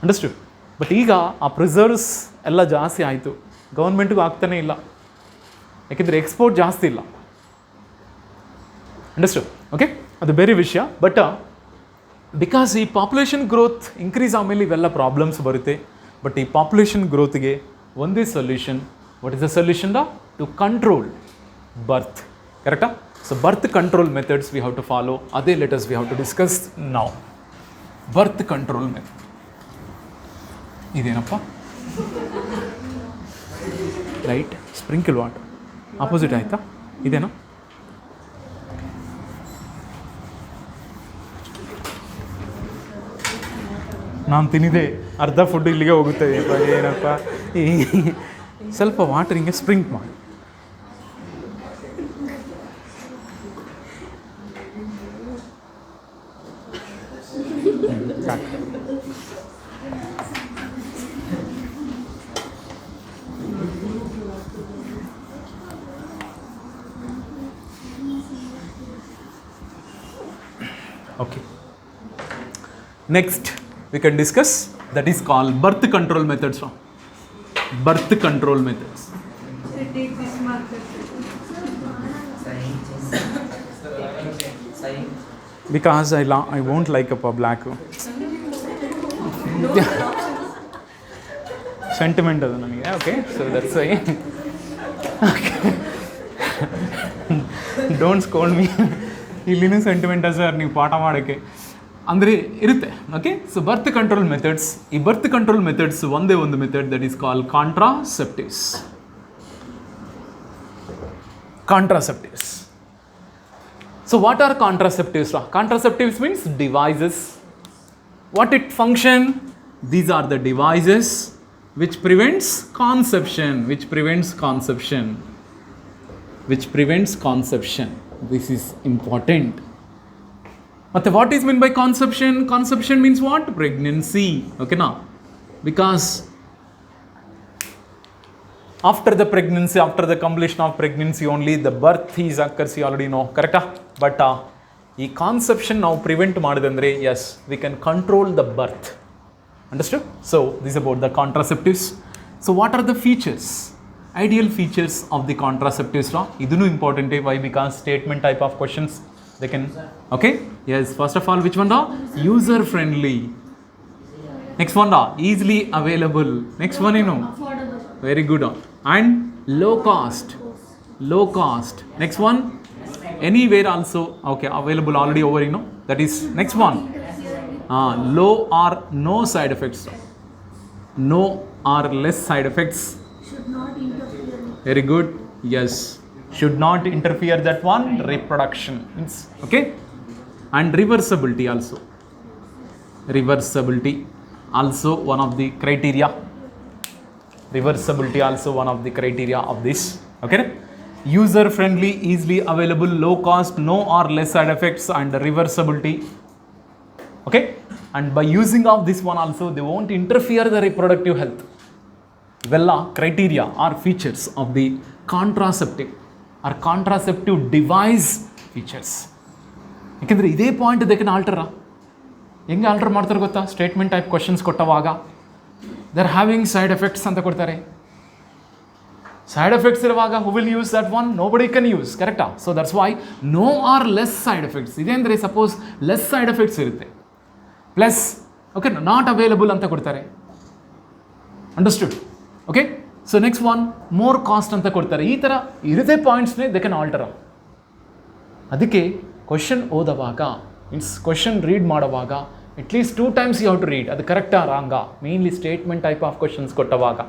ಅಂಡರ್ಸ್ಟುಡ್? ಬಟ್ ಈಗ ಆ ಪ್ರಿಸರ್ವ್ಸ್ ಎಲ್ಲ ಜಾಸ್ತಿ ಆಯಿತು, ಗೌರ್ಮೆಂಟ್ಗೂ ಆಗ್ತಾನೆ ಇಲ್ಲ. ಯಾಕೆಂದರೆ ಎಕ್ಸ್ಪೋರ್ಟ್ ಜಾಸ್ತಿ ಇಲ್ಲ. ಅಂಡರ್ಸ್ಟುಡ್? ಓಕೆ, ಅದು ಬೇರೆ ವಿಷಯ. ಬಟ್ ಬಿಕಾಸ್ ಈ ಪಾಪ್ಯುಲೇಷನ್ ಗ್ರೋತ್ ಇನ್ಕ್ರೀಸ್ ಆಮೇಲೆ ಇವೆಲ್ಲ ಪ್ರಾಬ್ಲಮ್ಸ್ ಬರುತ್ತೆ. ಬಟ್ ಈ ಪಾಪ್ಯುಲೇಷನ್ ಗ್ರೋತ್ಗೆ ಒಂದೇ solution. What is the solution? To control birth. ಕರೆಕ್ಟಾ? So birth control methods we have to follow. ಅದೇ letters we have to discuss now. Birth control method ಇದೇನಪ್ಪ? Right, sprinkle water opposite ಆಯಿತಾ? ಇದೇನಾ? ನಾನು ತಿನ್ನಿದೆ ಅರ್ಧ ಫುಡ್ ಇಲ್ಲಿಗೆ ಹೋಗುತ್ತೆ. ಏನಪ್ಪ, ಸ್ವಲ್ಪ ವಾಟರ್ ಹಿಂಗೆ ಸ್ಪ್ರಿಂಕ್ ಮಾಡಿ. ಸಾಕು. Okay. Next we can discuss that is called birth control methods. Birth control methods. Take this marker. Because I won't like a black. Sentiment adu ನನಗೆ. Okay, so that's why. Okay. Don't scold me. ಇಲ್ಲಿನೂ sentiment sir ನೀವು ಪಾಠ ಮಾಡೋಕ್ಕೆ ಅಂದರೆ ಇರುತ್ತೆ. Okay, so birth control methods. ಈ ಬರ್ತ್ control methods ಒಂದೇ ಒಂದು method that is call contraceptives. Contraceptives. So what are contraceptives? Contraceptives means devices. What it function? These are the devices which prevents conception. Which prevents conception. Which prevents conception. This is important. But what is meant by conception? Conception means what? Pregnancy. Okay, now because after the pregnancy, after the completion of pregnancy only the birth is occurs, you already know, correct? But ee conception now prevent madidandre, yes, we can control the birth. Understood? So this is about the contraceptives. So what are the features, ideal features of the contraceptives? Idunu important. Why? Because statement type of questions they can. Okay, yes, first of all, which one? User friendly. Next one, easily available. Next one, you know, very good. And low cost. Low cost. Next one, anywhere also. Okay, available already over, you know. That is next one. Low or no side effects. No or less side effects. Should not interfere. Very good. Yes. Should not interfere. That one, reproduction. Okay. And reversibility also. Reversibility also one of the criteria. Reversibility also one of the criteria of this. Okay, user friendly, easily available, low cost, no or less side effects, and reversibility. Okay, and by using of this one also they won't interfere the reproductive health. Vella criteria or features of the contraceptive or contraceptive device features. ಯಾಕೆಂದರೆ ಇದೇ point ಇದಕ್ಕೆ ಆಲ್ಟರ ಹೆಂಗೆ alter ಮಾಡ್ತಾರೆ ಗೊತ್ತಾ? Statement type questions ಕೊಟ್ಟವಾಗ they are having side effects ಅಂತ ಕೊಡ್ತಾರೆ. Side effects ಇರುವಾಗ who will use that one? Nobody can use, correct? So that's why no or less side effects. ಇದೆ ಅಂದರೆ ಸಪೋಸ್ ಲೆಸ್ ಸೈಡ್ ಎಫೆಕ್ಟ್ಸ್ ಇರುತ್ತೆ, plus okay not available ಅಂತ ಕೊಡ್ತಾರೆ. Understood? Okay, so next one more cost ಅಂತ ಕೊಡ್ತಾರೆ. ಈ ಥರ ಇರುತ್ತೆ ಪಾಯಿಂಟ್ಸ್ನೇ ದೇ ಕ್ಯಾನ್ ಆಲ್ಟರ್. ಅದಕ್ಕೆ ಕ್ವಶನ್ ಓದುವಾಗ ಮೀನ್ಸ್ ಕ್ವಶನ್ ರೀಡ್ ಮಾಡುವಾಗ at least 2 times you have to read. ಅದು ಕರೆಕ್ಟಾ ರಾಂಗಾ? Mainly statement type of questions ಕೊಟ್ಟವಾಗ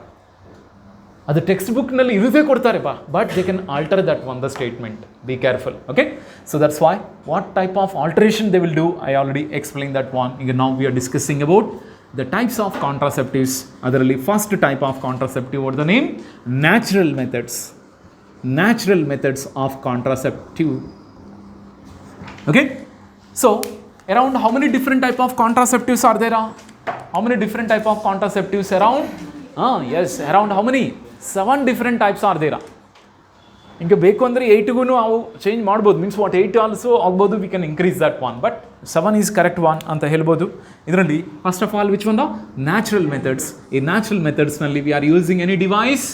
ಅದು ಟೆಕ್ಸ್ಟ್ ಬುಕ್ನಲ್ಲಿ ಇರುವುದೇ ಕೊಡ್ತಾರೆ but they can alter that one the statement. Be careful. Okay, so that's why what type of alteration they will do I already explain that one. ಈಗ ನಾವು we are discussing about the types of contraceptives. ಅದರಲ್ಲಿ first type of contraceptive what the name? Natural methods. Natural methods of contraceptive. Okay, so around how many different type of contraceptives are there? How many different type of contraceptives around? Yes, around how many? 7 different types are there. ಇಂಗೆ ಬೇಕು ಅಂದರೆ 8ಗೂ ನಾವು change ಮಾಡ್ಬೋದು. Means what 8 also ಆಗ್ಬೋದು. We can increase that one, but 7 is correct one ಅಂತ ಹೇಳ್ಬೋದು. ಇದರಲ್ಲಿ first of all which one? Natural methods. ಈ ನ್ಯಾಚುರಲ್ ಮೆಥಡ್ಸ್ನಲ್ಲಿ we are using any device?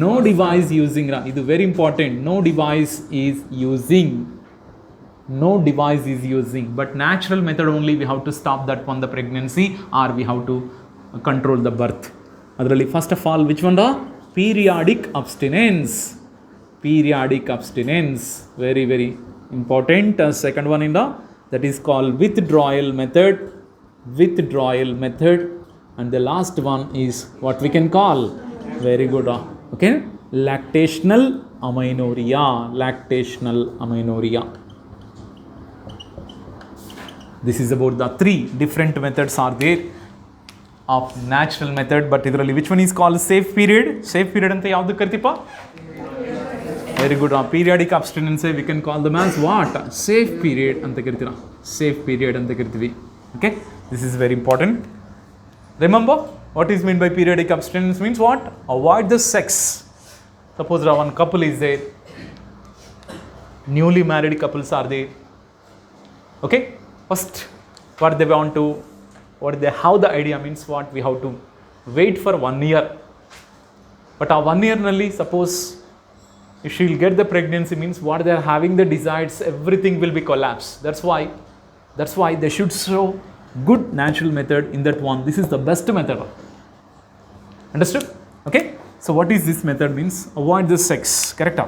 No device using. ಇದು very important. No device is using. No device is using, but natural method only we have to stop that one, the pregnancy, or we have to control the birth. Adralli first of all which one? Periodic abstinence. Periodic abstinence, very very important. Second one in the that is called withdrawal method. Withdrawal method. And the last one is what we can call, very good, okay, lactational amenorrhea. Lactational amenorrhea. This is about the 3 different methods are there of natural method. But idralli which one is called safe period? Safe period anta yavdu kartipa? Very good. Periodic abstinence we can call them as what? Safe period anta karitira. Safe period anta karitivi. Okay, this is very important. Remember what is meant by periodic abstinence? Means what? Avoid the sex. Suppose one couple is there, newly married couples are there. Okay, First, what they want to, how the idea means what we have to wait for 1 year. But a 1 year nalli, suppose if she will get the pregnancy, means what they are having the desires, everything will be collapsed. That's why they should show good natural method in that one. This is the best method. Understood? Okay. So what is this method means? Avoid the sex. Correct?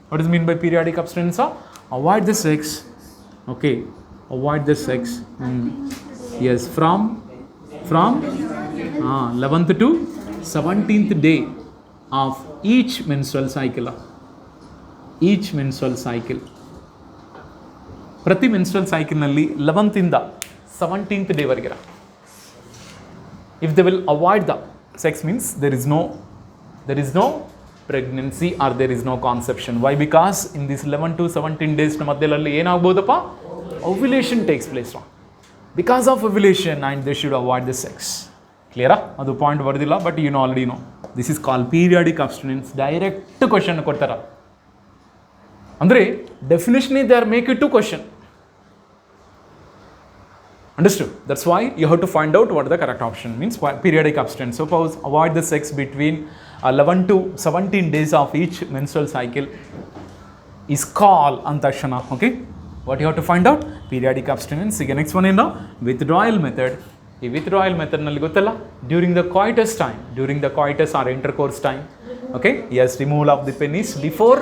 What is mean by periodic abstinence? Avoid the sex. Okay. Avoid the sex. Yes, from 11th to 17th day of each menstrual cycle. Each menstrual cycle. ಪ್ರತಿ menstrual ಸೈಕಲ್ನಲ್ಲಿ 11th ಇಂದ 17th day ವರೆಗೆ. If they will avoid the sex means there is no pregnancy or there is no conception. Why? Because in this 11 to 17 days ಮಧ್ಯದಲ್ಲಿ ಏನಾಗಬಹುದಪ್ಪ? Ovulation takes place. Because of ovulation and they should avoid the sex. Clear? ಅದು point ಬರ್ದಿಲ್ಲ, but you know already know. This is called periodic abstinence. Direct question ಕೊಡ್ತಾರ. ಅಂದರೆ definition they are make it to question. Understood? That's why you have to find out what the correct option means. Periodic abstinence. Suppose avoid the sex between 11 to 17 days of each menstrual cycle is called antashana. Okay? What you have to find out? Periodic abstinence. ಈಗ next one ಏನು? Withdrawal method. ಈ withdrawal method ನಲ್ಲಿ ಗೊತ್ತಲ್ಲ? During the coitus or intercourse time. Okay? Yes, removal of the penis before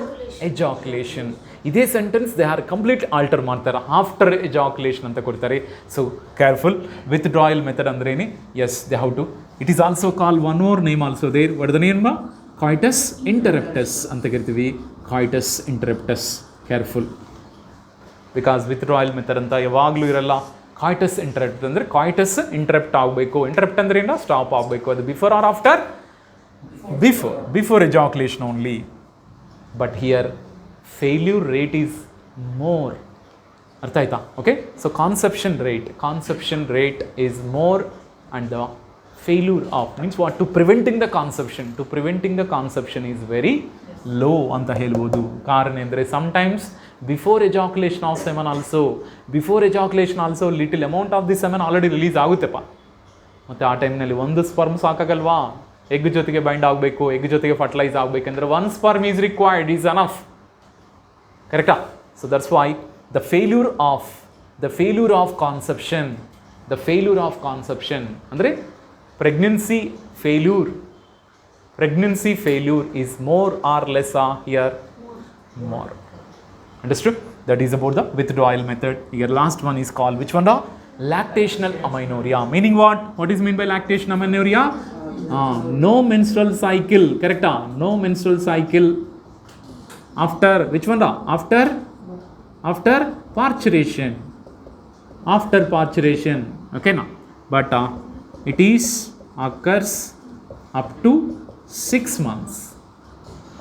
ejaculation. ಇದೇ sentence they are complete alter ಮಾಡ್ತಾರೆ. After ejaculation ಅಂತ ಕೊಡ್ತಾರೆ. So careful. Withdrawal method ಅಂದ್ರೇನೆ? Yes, they how to. It is also call one more name also there. ವಡ್ದ name coitus interruptus ಅಂತ ಕರಿತೀವಿ. Coitus interruptus. Careful. Because withdrawal method ಅಂತ ಯಾವಾಗಲೂ ಇರಲ್ಲ. ಕಾಯ್ಟಸ್ ಇಂಟರಪ್ಟ್ ಅಂದರೆ ಕಾಯ್ಟಸ್ ಇಂಟರಪ್ಟ್ ಆಗಬೇಕು. ಇಂಟರಪ್ಟ್ ಅಂದ್ರೆ ಏನು? ಸ್ಟಾಪ್ ಆಗಬೇಕು. ಅದು before or after? Before ejaculation only. But here failure rate is more. ಅರ್ಥ ಆಯ್ತಾ? Okay. So conception rate is more and the failure of means what? To preventing the conception is very low ಅಂತ ಹೇಳ್ಬೋದು. ಕಾರಣ ಅಂದರೆ sometimes before ejaculation also little amount of the semen already release ಆಗುತ್ತೆಪ್ಪ. ಮತ್ತು ಆ ಟೈಮ್ನಲ್ಲಿ ಒಂದು ಸ್ಪರ್ಮ್ ಸಾಕಾಗಲ್ವಾ? ಎಗ್ ಜೊತೆಗೆ ಬೈಂಡ್ ಆಗಬೇಕು, ಎಗ್ ಜೊತೆಗೆ ಫರ್ಟಿಲೈಸ್ ಆಗಬೇಕಂದ್ರೆ one sperm is required, is enough. Correct? So that's why the failure of conception andre pregnancy failure is more or less here more. Understood? That is about the withdrawal method. Here last one is called which one? Lactational amenorrhea. Meaning what is meant by lactational amenorrhea? No menstrual cycle. Correct? No menstrual cycle after which one? After parturition. Okay now, but it is occurs up to 6 months.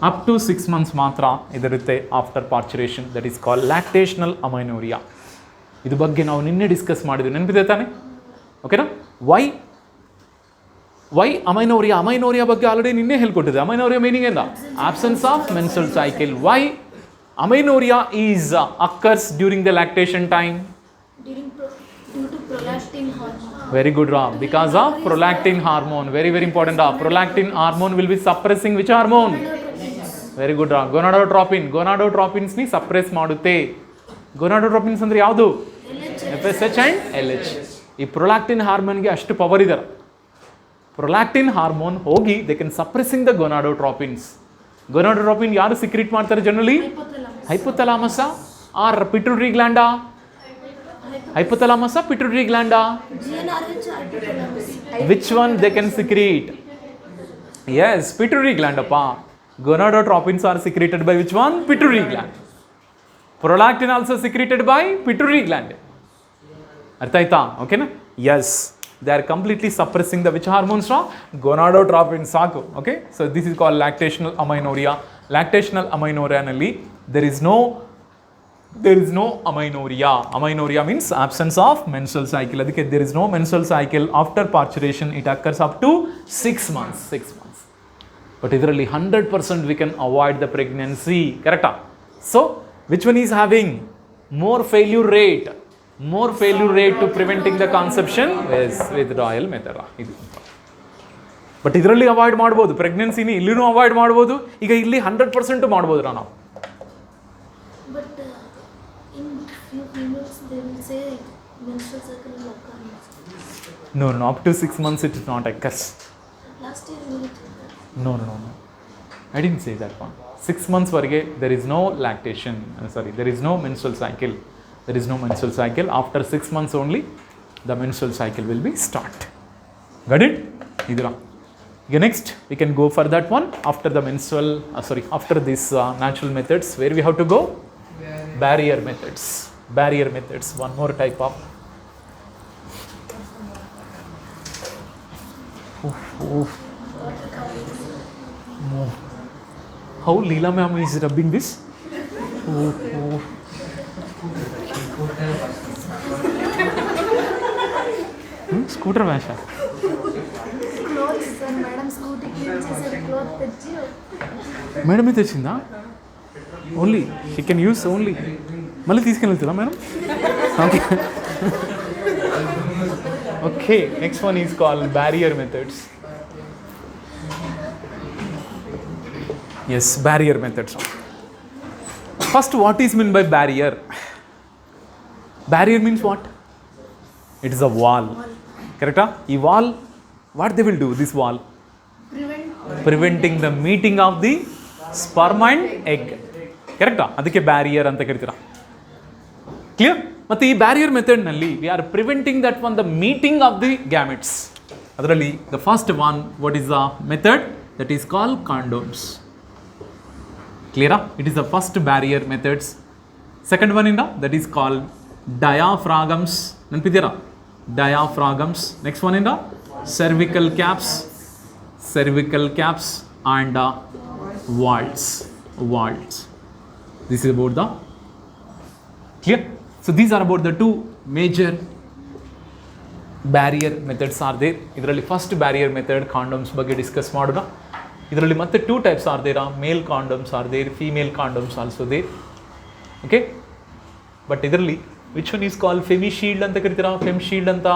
Up to 6 months ಮಾತ್ರ ಇದಿರುತ್ತೆ after parturition. That is called lactational amenorrhea. ಇದು ಬಗ್ಗೆ ನಾವು ನಿನ್ನೆ discuss ಮಾಡಿದ್ವಿ, ನೆನಪಿದೆ ತಾನೆ? ಓಕೆನಾ? ವೈ ಅಮೈನೋರಿಯಾ ಬಗ್ಗೆ ಆಲ್ರೆಡಿ ನಿನ್ನೆ ಹೇಳ್ಕೊಟ್ಟಿದೆ. ಅಮೈನೋರಿಯಾ ಮೀನಿಂಗ್ ಏನು? Absence of menstrual cycle. Why amenorrhoea is occurs during the lactation time? Due to prolactin hormone. Very good, Ram. Because of prolactin hormone. Very important. Prolactin hormone will be suppressing which hormone? Very good, Ram. Gonadotropins ni suppress ಮಾಡುತ್ತೆ. gonadotropins ಅಂದ್ರೆ ಯಾವುದು? FSH and LH. ಈ prolactin hormone ಗೆ ಅಷ್ಟು power ಇದೆ. prolactin hormone ಹೋಗಿ they can suppressing the gonadotropins. gonadotropin ಯಾರು secrete ಮಾಡ್ತಾರೆ generally? hypothalamus or pituitary gland? hypothalamus or pituitary gland? GnRH or hypothalamus. Which one they can secrete? Yes, pituitary gland appa. Gonadotropins are secreted by which one? Pituitary gland. Prolactin also secreted by pituitary gland. Artha aita? Okay na? Yes. They are completely suppressing the which hormones? Gonadotropins saku. Okay? So this is called lactational amenorrhea. Lactational amenorrhea nalli there is no amenorrhea. Amenorrhea means absence of menstrual cycle. Adike there is no menstrual cycle after parturition. It occurs up to 6 months. But idralli 100% we can avoid the pregnancy. Correct? So which one is having more failure rate? more failure rate to preventing the conception is withdrawal method. ಇದು but ಇದರಲ್ಲಿ avoid ಮಾಡ್ಬೋದು, ಪ್ರೆಗ್ನೆನ್ಸಿನಿ ಇಲ್ಲಿನೂ avoid ಮಾಡ್ಬೋದು, ಈಗ ಇಲ್ಲಿ 100% ಮಾಡ್ಬೋದು ನಾವು. But in few females they will say menstrual cycle will occur. No, up to 6 months it is not occurs. Last year you said that. No. I didn't say that one. 6 months ವರೆಗೆ there is no lactation. There is no menstrual cycle. There is no menstrual cycle. After 6 months only, the menstrual cycle will be start. Got it? Idra. Okay, next we can go for that one. After the after this natural methods, where we have to go? Barrier methods. Barrier methods. One more type of. How Leela ma'am is rubbing this? Scooter masha. Clothes sir, madam scooty clean చేసే cloth తెచ్చి మేడమే తెచ్చిందా? Only she can use only. మళ్ళీ తీసుకెళ్ళి వెళ్తుందా madam? Okay. Okay, next one is called barrier methods. Yes, barrier methods. First, what is meant by barrier? Barrier means what? It is a wall. Correct? A wall, what they will do, this wall? Preventing the meeting of the sperm and egg. Correct? ಅದಕ್ಕೆ barrier ಅಂತ ಕರೀತೀರಾ. Clear? ಮತ್ತು ಈ barrier ಮೆಥಡ್ನಲ್ಲಿ we are preventing that one the meeting of the gametes. ಅದರಲ್ಲಿ the first one what is the method that is call condoms. ಕ್ಲಿಯರಾ? It is the first barrier methods. Second one ಇಂದ that is call diaphragms. ನೆನಪಿದ್ದೀರಾ? Diaphragms. Next one ಇಂದ cervical caps and vaults. This is about the clear. So these are about the two major barrier methods are there. ಇದರಲ್ಲಿ first barrier method condoms ಬಗ್ಗೆ discuss ಮಾಡೋಣ. ಇದರಲ್ಲಿ ಮತ್ತೆ two types are there. Male condoms are there, female condoms also there. Okay, but ಇದರಲ್ಲಿ which one is call femshield ಅಂತ ಕರಿತೀರಾ? Femshield ಅಂತ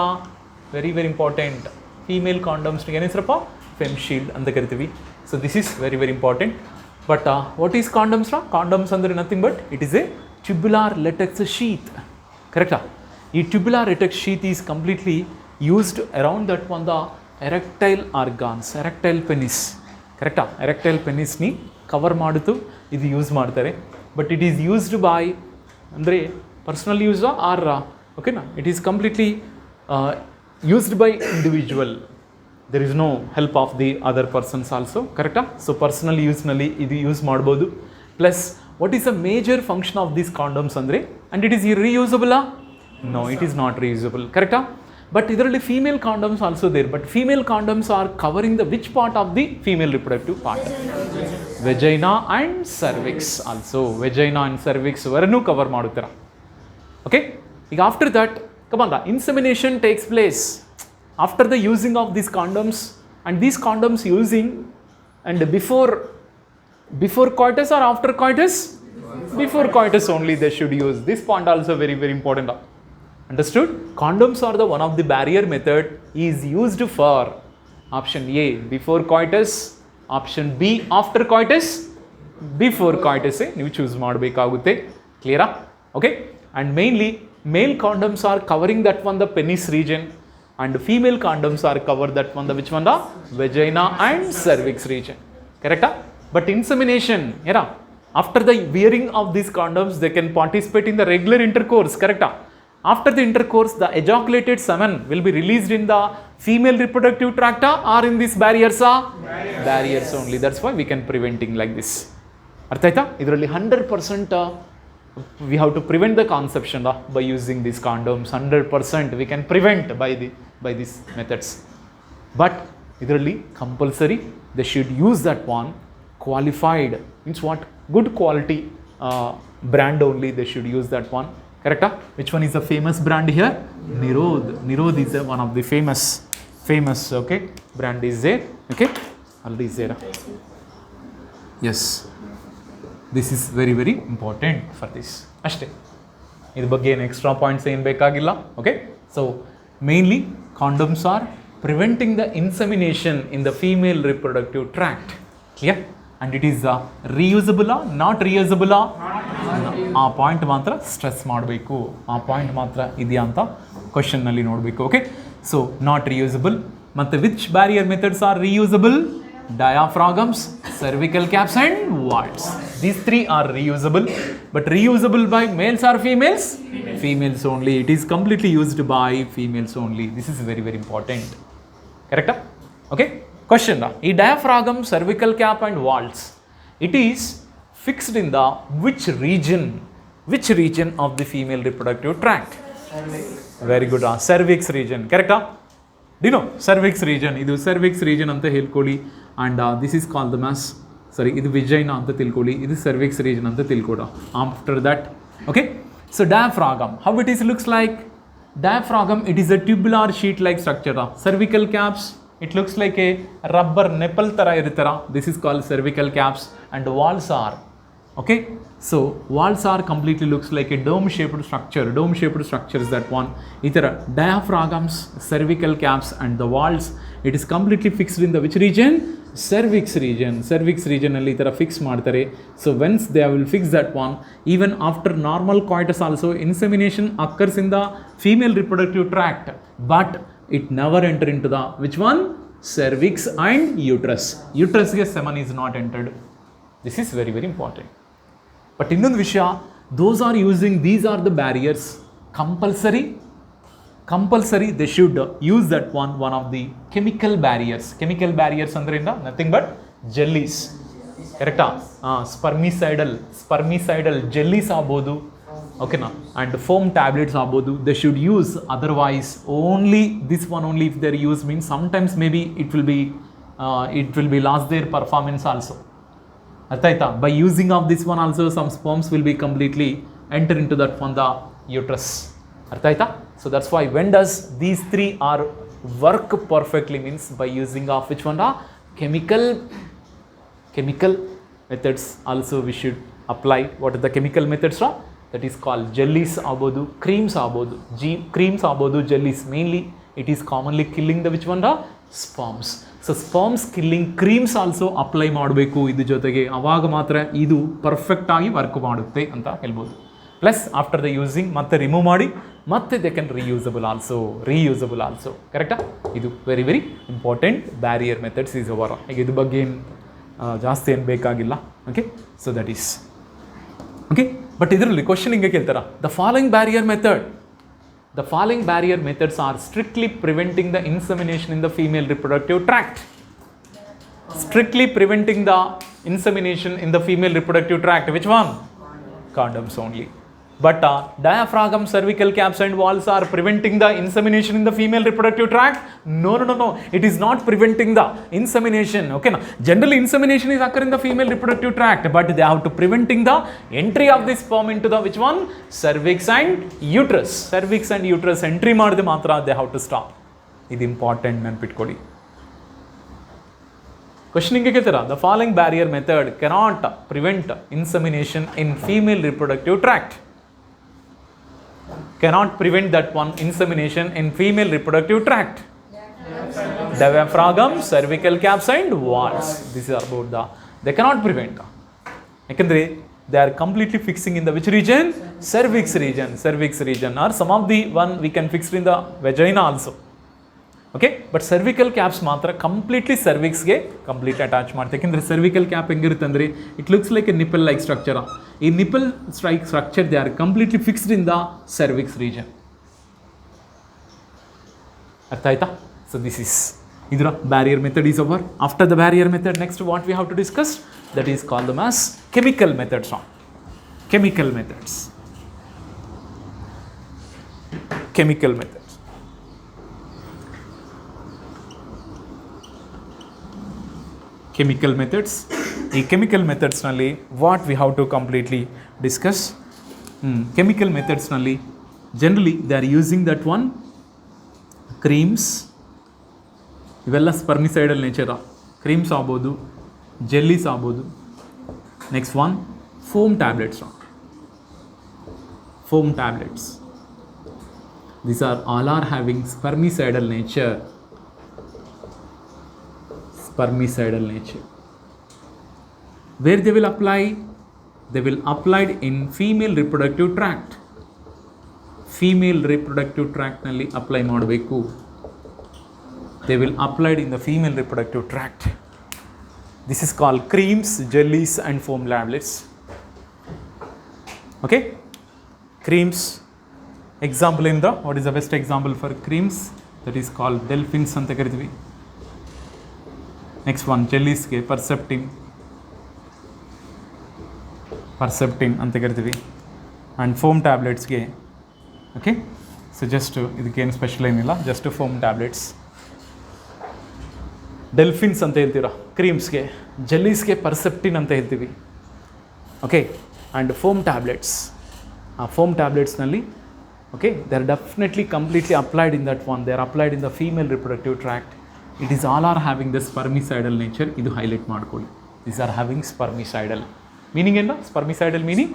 very important. Female ಕಾಂಡೋಮ್ಸ್ಗೆ ಏನು ಹೆಸರಪ್ಪ? ಫೆಮ್ ಶೀಲ್ಡ್ ಅಂತ ಕರಿತೀವಿ. So this is very important. But what is condoms? Condoms ಅಂದರೆ nothing but it is a tubular latex sheath. Correct? ಈ tubular latex sheath is completely used around that one the erectile organs, erectile penis. Correct? Erectile penis ni cover ಮಾಡುತ್ತು ಇದು use ಮಾಡ್ತಾರೆ. But it is used by ಅಂದರೆ personal use or ಓಕೆನಾ? It is completely used by individual. There is no help of the other persons also. ಕರೆಕ್ಟಾ? So personal ಯೂಸ್ನಲ್ಲಿ ಇದು use ಮಾಡ್ಬೋದು. Plus what is the major function of these condoms andre? And it is reusable? No, it is not reusable. Correct? But idರಲ್ಲಿ female condoms also there, but female condoms are covering the which part of the female reproductive part? Vagina and cervix also. Vagina and cervix varanu cover ಮಾಡುತ್ತೀರಾ. Okay? ಈಗ after that, come on, the insemination takes place after the using of these condoms, and these condoms using and before coitus or after coitus? Before coitus only they should use. This point also very important. Understood? Condoms are the one of the barrier method is used for option A before coitus, option B after coitus, before coitus ನೀವು choose ಮಾಡಬೇಕಾಗುತ್ತೆ. Clear? Okay? And mainly male condoms are covering that one the penis region, and female condoms are cover that one the which one? The vagina and cervix region. Correct? But insemination, after the wearing of these condoms, they can participate in the regular intercourse. Correct? After the intercourse, the ejaculated semen will be released in the female reproductive tract or in these barriers? Barriers only. That's why we can preventing like this. ಅರ್ಥ ಆಯ್ತಾ? ಇದರಲ್ಲಿ 100% we have to prevent the conception by using these condoms. 100% we can prevent by these methods. But ಇದರಲ್ಲಿ compulsory they should use that one. Qualified means what? Good quality brand only they should use that one. Correct? Which one is the famous brand here? Nirod is one of the famous okay brand is there. Okay, already is there. Yes, this is very important for this. Ashte ಇದ್ರ ಬಗ್ಗೆ ಏನು extra points ಏನು ಬೇಕಾಗಿಲ್ಲ. Okay, so mainly condoms are preventing the insemination in the female reproductive tract. Clear? And it is ರಿಯೂಸಬಲಾ not ರಿಯೂಸಬಲಾ? ಆ point ಮಾತ್ರ stress ಮಾಡಬೇಕು, ಆ ಪಾಯಿಂಟ್ ಮಾತ್ರ ಇದೆಯಾ ಅಂತ ಕ್ವಶನ್ನಲ್ಲಿ ನೋಡಬೇಕು. Okay, so not reusable. ಮತ್ತು which barrier methods are reusable? Diaphragms, cervical caps and vaults. These three are reusable, but reusable by males or females? Females only. It is completely used by females only. This is very, very important. Correct? Okay? Question. ಈ diaphragm, cervical cap and vaults, it is fixed in the which region? Which region of the female reproductive tract? Very good. Cervix region. Correct? Do you know? Cervix region. ಇದು cervix region ಅಂತ ಹೇಳ್ಕೊಳ್ಳಿ. And this is call the mass, ಸರಿ, ಇದು vagina ಅಂತ ತಿಳ್ಕೊಳ್ಳಿ, ಇದು cervix region ಅಂತ ತಿಳ್ಕೊಡ. After that, okay, so diaphragm, how it is looks like? Diaphragm, it is a tubular sheet like structure. Cervical caps, it looks like a rubber nipple ಥರ ಇರ್ತಾರ. This is called cervical caps. And walls are, okay, so walls are completely looks like a dome shaped structures, that one. Either diaphragms, cervical caps and the walls, it is completely fixed in the which region? Cervix region alli itara fix ಮಾಡ್ತಾರೆ. So once they will fix that one, even after normal coitus also insemination occurs in the female reproductive tract, but it never enter into the which one? Cervix and uterus ge semen is not entered. This is very, very important. But ಇನ್ನೊಂದು ವಿಷಯ, those are using, these are the barriers, compulsory they should use that one of the chemical barriers ಅಂದ್ರೆ ಏನು? Nothing but jellies. ಕರೆಕ್ಟಾ? ಸ್ಪರ್ಮಿಸೈಡಲ್ jellies ಆಗ್ಬೋದು, ಓಕೆನಾ, and foam tablets ಆಗ್ಬೋದು. They should use, otherwise only this one only if there use means sometimes may be it will be loss their performance also. ಅರ್ಥ ಆಯ್ತಾ? By using of this one also some sperms will be completely enter in to that one the uterus. ಅರ್ಥ ಆಯ್ತಾ? So that's why when does these three are work perfectly means by using of which one the chemical methods also we should apply. What is the chemical methods? That is called jellies ಆಗ್ಬೋದು, creams ಆಗ್ಬೋದು, creams ಆಗ್ಬೋದು, jellies. Mainly it is commonly killing the which one the sperms. So sperms killing creams also apply ಮಾಡಬೇಕು ಇದ್ರ ಜೊತೆಗೆ, ಆವಾಗ ಮಾತ್ರ ಇದು ಪರ್ಫೆಕ್ಟಾಗಿ ವರ್ಕ್ ಮಾಡುತ್ತೆ ಅಂತ ಹೇಳ್ಬೋದು. ಪ್ಲಸ್ ಆಫ್ಟರ್ ದ ಯೂಸಿಂಗ್ ಮತ್ತೆ ರಿಮೂವ್ ಮಾಡಿ ಮತ್ತೆ ದೇ ಕ್ಯಾನ್ ರೀಯೂಸಬಲ್ ಆಲ್ಸೋ. ಕರೆಕ್ಟಾ? ಇದು very very important barrier methods is over. ಈಗ ಇದ್ರ ಬಗ್ಗೆ ಏನು ಜಾಸ್ತಿ ಏನು ಬೇಕಾಗಿಲ್ಲ. Okay, so that is okay. But ಇದರಲ್ಲಿ ಕ್ವಶನ್ ಹಿಂಗೆ ಕೇಳ್ತಾರ, the following barrier methods are strictly preventing the insemination in the female reproductive tract. Strictly preventing the insemination in the female reproductive tract. Which one? Condoms only. But diaphragm, cervical caps and walls are preventing the insemination in the female reproductive tract. No. It is not preventing the insemination. Okay, now generally insemination is occur in the female reproductive tract, but they have to preventing the entry of this sperm into the which one? Cervix and uterus entry ಮಾಡಿದ್ರೆ ಮಾತ್ರ they have to stop. ಇದು important ನೆನಪಿಟ್ಕೊಳ್ಳಿ. Question ಹಿಂಗೆ ಕೇಳ್ತಾರ, the following barrier method cannot prevent insemination in female reproductive tract. Cannot prevent that one insemination in female reproductive tract. Diaphragm, cervical caps and walls. This is about the, they cannot prevent. Yakandre they are completely fixing in the which region? Cervix region, or some of the one we can fix in the vagina also. Okay, but cervical caps ಮಾತ್ರ completely ಸರ್ವಿಕ್ಸ್ಗೆ complete attach ಮಾಡ್ತಾರೆ. ಯಾಕೆಂದರೆ cervical cap ಹೆಂಗಿರುತ್ತೆ ಅಂದರೆ it looks like a nipple like structure. ಈ nipple structure they are completely fixed in the cervix region. ಅರ್ಥ ಆಯ್ತಾ? So this is ಇದರ barrier method is over. After the barrier method next what we have to discuss, that is called them as chemical methods. Chemical methods ಈ chemical ಮೆಥಡ್ಸ್ನಲ್ಲಿ what we have to completely discuss. Chemical ಮೆಥಡ್ಸ್ನಲ್ಲಿ generally they are using that one creams. ಇವೆಲ್ಲ spermicidal nature. Creams ಆಗ್ಬೋದು, jellies ಆಗ್ಬೋದು. Next one foam tablets. foam tablets. These are all are having spermicidal nature. Spermicidal nature. Where they will apply? They will applied in female reproductive tract. Female reproductive tract nalli apply ಮಾಡಬೇಕು. They will applied in the female reproductive tract. This is called creams, jellies and foam tablets. Okay, creams. Example in the, what is the best example for creams? That is called delphins anta ಕರಿತೀವಿ. Next one, jellies ಗೆ perceptin ಅಂತ ಕರಿತೀವಿ. And foam tablets ಗೆ, okay, so just ಇದಕ್ಕೇನು special ಏನಿಲ್ಲ, just foam tablets. Delfens ಅಂತ ಹೇಳ್ತೀರಾ ಕ್ರೀಮ್ಸ್ಗೆ, ಜೆಲ್ಲೀಸ್ಗೆ ಪರ್ಸೆಪ್ಟಿನ್ ಅಂತ ಹೇಳ್ತೀವಿ. ಓಕೆ, ಆ್ಯಂಡ್ ಫೋಮ್ ಟ್ಯಾಬ್ಲೆಟ್ಸ್, ಆ ಫೋಮ್ ಟ್ಯಾಬ್ಲೆಟ್ಸ್ನಲ್ಲಿ okay they are definitely completely applied in that one, they are applied in the female reproductive tract. It is all are having the spermicidal nature. ಇದು highlight ಮಾಡ್ಕೊಳ್ಳಿ. These are having spermicidal meaning ಏನು? Spermicidal meaning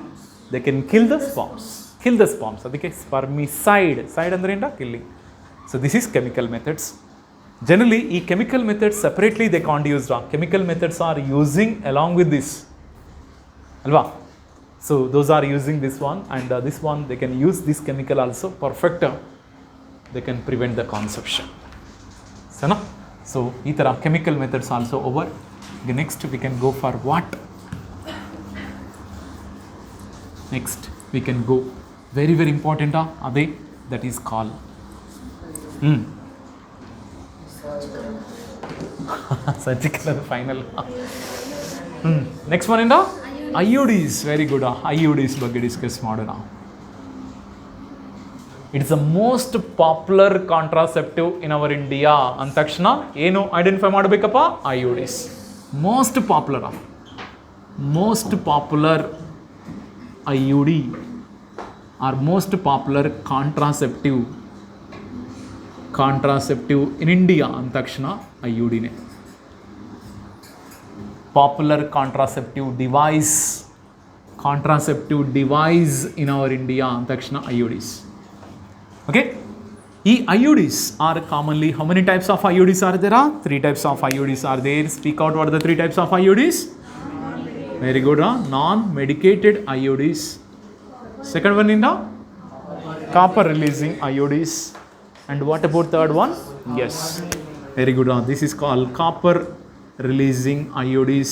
they can kill the sperms. ಅದಕ್ಕೆ spermicide, side ಅಂದ್ರೆ ಏನ? Killing. So this is chemical methods. Generally, e chemical methods separately they can't use. Chemical methods are using along with this. Alva. So those are using this one, and this one they can use this chemical also. Perfect. They can prevent the conception. So na. So itara chemical methods also over. The next we can go for what? Next we can go very very important. Ade that is called. Surgical final. Next one in the IUDs. Very good. IUDs ಬಗ್ಗೆ discuss ಮಾಡೋಣ. It's the most popular contraceptive in our India ಅಂದ ತಕ್ಷಣ ಏನು identify ಮಾಡಬೇಕಪ್ಪ? IUDs. ಮೋಸ್ಟ್ ಪಾಪ್ಯುಲರ್ IUD are most popular contraceptive in India ಅಂದ ತಕ್ಷಣ IUDನೇ. Popular contraceptive device in our India ಅಂದ ತಕ್ಷಣ IUDs. ಓಕೆ, ಈ IUDs are commonly, how many types of IUDs are there? 3 types of IUDs are there. Speak out what are the 3 types of IUDs? Very good. Non-medicated IUDs. Second one in the copper releasing IUDs. And what about third one? Yes, very good. This is called copper releasing IUDs.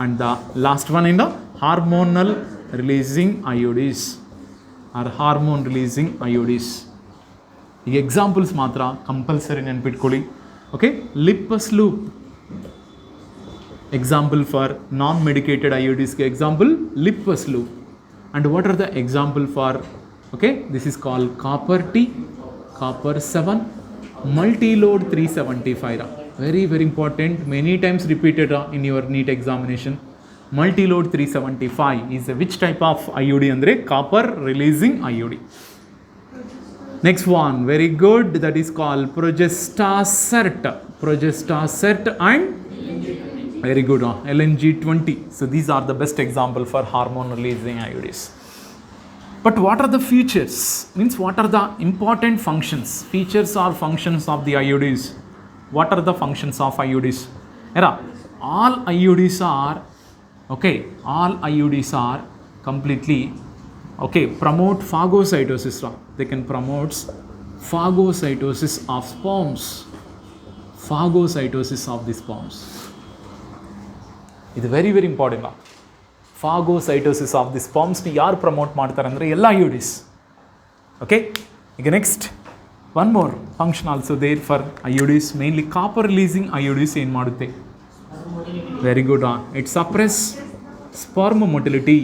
And the last one in the hormonal releasing IUDs or hormone releasing IUDs. The examples matra compulsory ನೆನಪಿಟ್ಕೊಳ್ಳಿ. Okay, Lippus loop. Example for non-medicated IUDs ke example Lippus loop. And what are the example for? Okay, this is called copper T, copper 7, multi-load 375. Very very important, many times repeated in your NEET examination. Multi-load 375 is which type of IUD? Andre copper releasing IUD. Next one, very good, that is called Progestasert and very good, LNG20. So these are the best example for hormone releasing IUDs. But what are the features? Means what are the important functions? Features or functions of the IUDs. What are the functions of IUDs? All IUDs are, okay, all IUDs are completely, okay, promote phagocytosis. They can promote phagocytosis of sperms. Phagocytosis of the sperms. It's very very important. Phagocytosis of the sperms ni yaar promote ಮಾಡ್ತಾರೆ ಅಂದ್ರೆ ಎಲ್ಲ IUDs. Okay, ಈಗ next one more function also there for IUDs, mainly copper releasing IUDs ಏನು ಮಾಡುತ್ತೆ? Very good. It suppress sperm motility.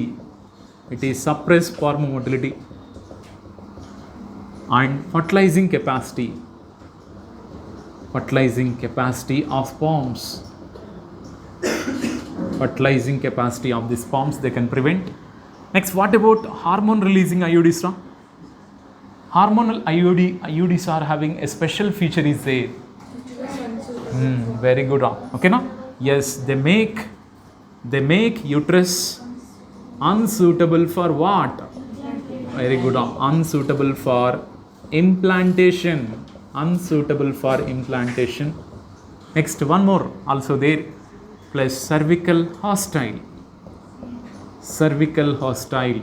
It is suppress sperm motility and fertilizing capacity of sperms. Fertilizing capacity of the sperms they can prevent. Next, what about hormone releasing IUDs? Hormonal IUDs are having a special feature is there. Very good. Okay, now yes, they make uterus unsuitable for what? Very good. Unsuitable for implantation. Unsuitable for implantation. Next, one more also there. Plus cervical hostile. Cervical hostile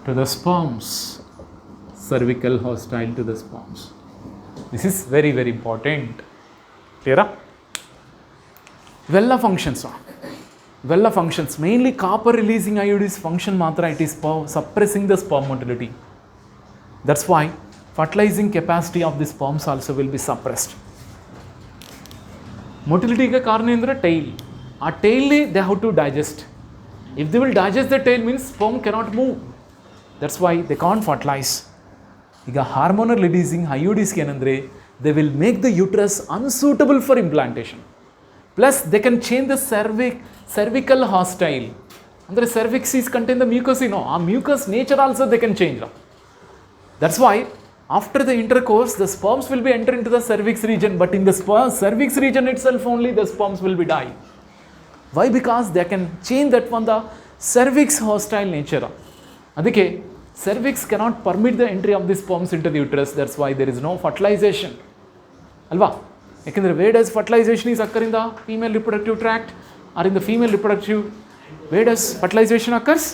to the sperms. Cervical hostile to the sperms. This is very, very important. Clear? Vella functions. Vella functions. Mainly copper releasing iodis function matra, it is suppressing the sperm motility. That's why fertilizing capacity of the sperms also will be suppressed. Motility ka karan endra tail. A tail they have to digest. If they will digest the tail means sperm cannot move. That's why they can't fertilize. Iga hormonal releasing iodis ಏನಂದ್ರೆ they will make the uterus unsuitable for implantation. Plus they can change the cervical hostile. Andre cervix is contain the mucus, you know. A mucus nature also they can change. That's why after the intercourse the sperms will be enter into the cervix region, but in the cervix region itself only the sperms will be die. Why? Because they can change that one the cervix hostile nature. ಅದಕ್ಕೆ cervix cannot permit the entry of the sperms into the uterus. That's why there is no fertilization. ಅಲ್ವಾ? ಯಾಕೆಂದರೆ where does fertilization is occur in the female reproductive tract or in the female reproductive, where does fertilization occurs?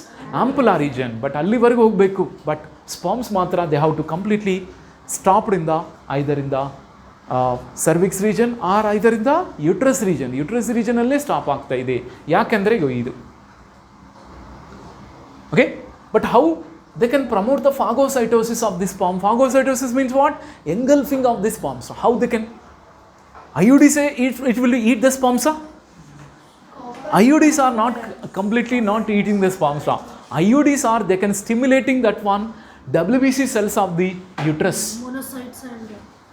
Ampulla region. But ಅಲ್ಲಿವರೆಗೂ ಹೋಗಬೇಕು. But sperms ಮಾತ್ರ they have to completely stopped in the either in the cervix region or either in the uterus region. Uterus region ಅಲ್ಲೇ stop ಆಗ್ತಾ ಇದೆ. ಯಾಕೆಂದರೆ ಇದು. Okay? But how they can promote the phagocytosis of the sperm? Phagocytosis means what? Engulfing of the sperm. So how they can? IUDs say it will eat the sperm. IUDs are not completely not eating the sperm. IUDs are they can stimulating that one WBC cells of the uterus. Monocytes and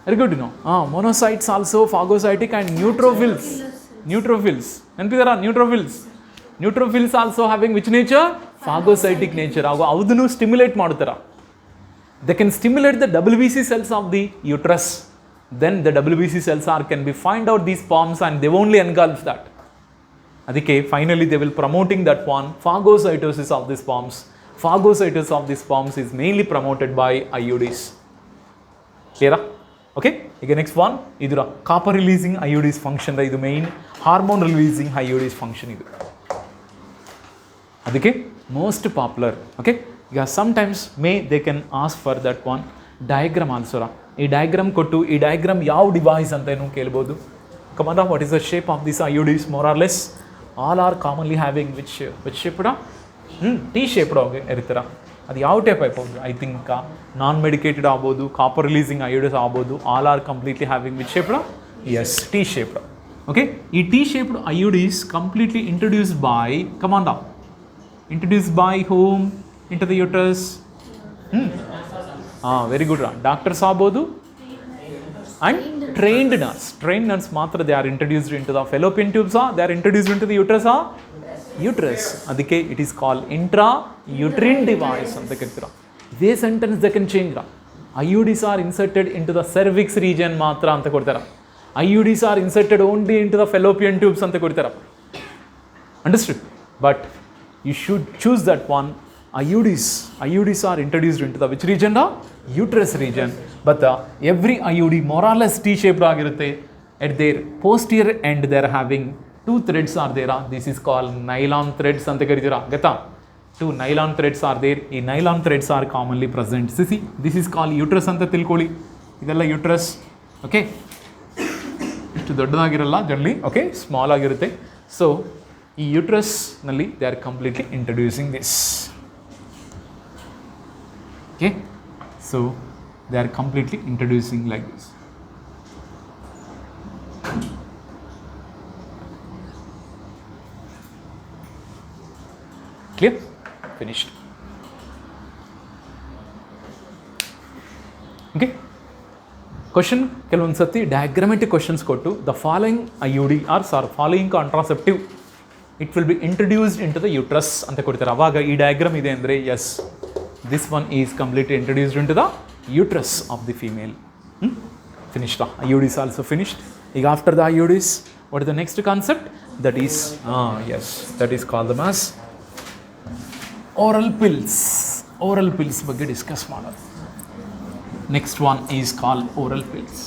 Very good, you know. Monocytes also phagocytic and neutrophils. Neutrophils. And there are neutrophils. Neutrophils also having which nature? Phagocytic nature. Avudunu stimulate madutara. They can stimulate the WBC cells of the uterus. Then the WBC cells can be find out these sperms and they only engulf that. Adike finally they will promoting that one phagocytosis of the sperms. Phagocytosis of the sperms is mainly promoted by IUDs. Clear? Okay? Again next one. Idura copper releasing IUDs function. Idu main hormone releasing IUDs function idu. Adike most popular. Okay? Yeah, sometimes they can ask for that one diagram also. ಈ diagram ಕೊಟ್ಟು ಈ diagram ಯಾವ device ಅಂತ ಏನು ಕೇಳ್ಬೋದು. Come on, what is the shape of this IUDs more or less? All are commonly having which shape? T shaped ಇರ್ತೀರ. ಅದು ಯಾವ ಟೈಪ್ ಆಗ್ಬೋದು? ಐ ಥಿಂಕ್ ನಾನ್ ಮೆಡಿಕೇಟೆಡ್ ಆಗ್ಬೋದು, ಕಾಪರ್ ರಿಲೀಸಿಂಗ್ ಐಯುಡಿಸ್ ಆಗ್ಬೋದು. All are completely having which shaped? Yes, T shaped. Okay, ಈ T shaped IUDs completely introduced by introduced by whom into the uterus? Very good. Doctors ಆಗ್ಬೋದು and trained nurse ಮಾತ್ರ they are introduced into the fallopian tubes. They are introduced into the uterus. Uterus. ಅದಕ್ಕೆ it is called intrauterine device ಅಂತ ಕರಿತೀರ. ಇದೇ sentence they can change. IUDs are inserted into the cervix region ಮಾತ್ರ ಅಂತ ಕೊಡ್ತಾರ. IUDs are inserted only into the fallopian tubes ಅಂತ ಕೊಡ್ತಾರ. Understood? But you should choose that one. IUDs are introduced into the which region? Uterus region. But every IUD more or less T-shaped ಆಗಿರುತ್ತೆ. At their posterior end they are having two threads are there. This is called nylon threads anta karitira. Gata? Two nylon threads are there. ಈ nylon threads are commonly present. See, this is called uterus ಅಂತ ತಿಳ್ಕೊಳ್ಳಿ. ಇದೆಲ್ಲ uterus. Okay? ಇಷ್ಟು ದೊಡ್ಡದಾಗಿರಲ್ಲ generally. Okay? Small ಆಗಿರುತ್ತೆ. So ಈ uterus ನಲ್ಲಿ they are completely introducing this. Okay? So they are completely introducing like this. Clear? Finished. Okay? Question, ಕೆಲವೊಂದು ಸತಿ diagrammatic questions ಕೊಟ್ಟು the following IUD or following contraceptive it will be introduced into the uterus ಅಂತ ಕೊಡ್ತಾರೆ. ಅವಾಗ ಈ diagram ಇದೆ ಅಂದರೆ yes, this one is completely introduced into the uterus of the female. Finished. IUDs also finished. ಈಗ after the IUDs, what is the next concept? That is, yes, that is called them as oral pills. Oral pills ಬಗ್ಗೆ discuss ಮಾಡೋದು. Next one is call oral pills.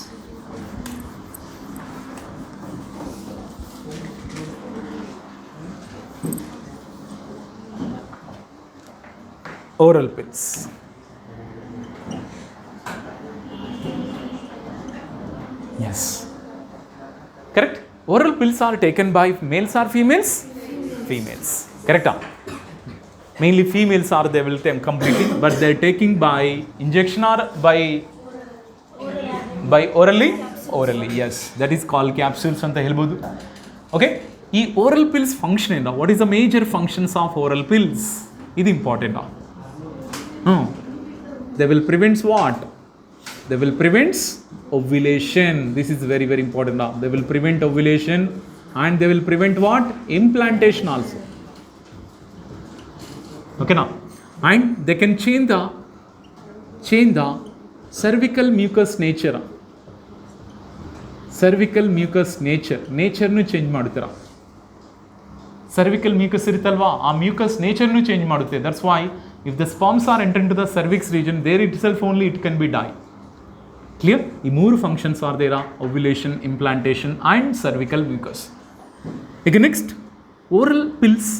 Oral pills. Yes. Correct? Oral pills are taken by males or females? Females. Correct? Mainly females are they will take completely, but they are taking by injection or by orally? Orally, yes. That is called capsules anta helbodu. Okay? ಈ oral pills function ಏನು? What is the major functions of oral pills? ಇದು important. They will prevent what? They will prevent ovulation. This is very, very important now. They will prevent ovulation and they will prevent what? Implantation also. Okay now. And they can change the cervical mucus nature. Cervical mucus nature nu change ಮಾಡುತ್ತೀರಾ. Cervical mucus ಇರುತ್ತಲ್ವಾ, ಆ mucus nature nu change ಮಾಡುತ್ತೆ. That's why if the sperms are entered into the cervix region, there itself only it can be die. Clear? ಈ ಮೂರು functions are there: ovulation, implantation and cervical mucus. ಈಗ next oral pills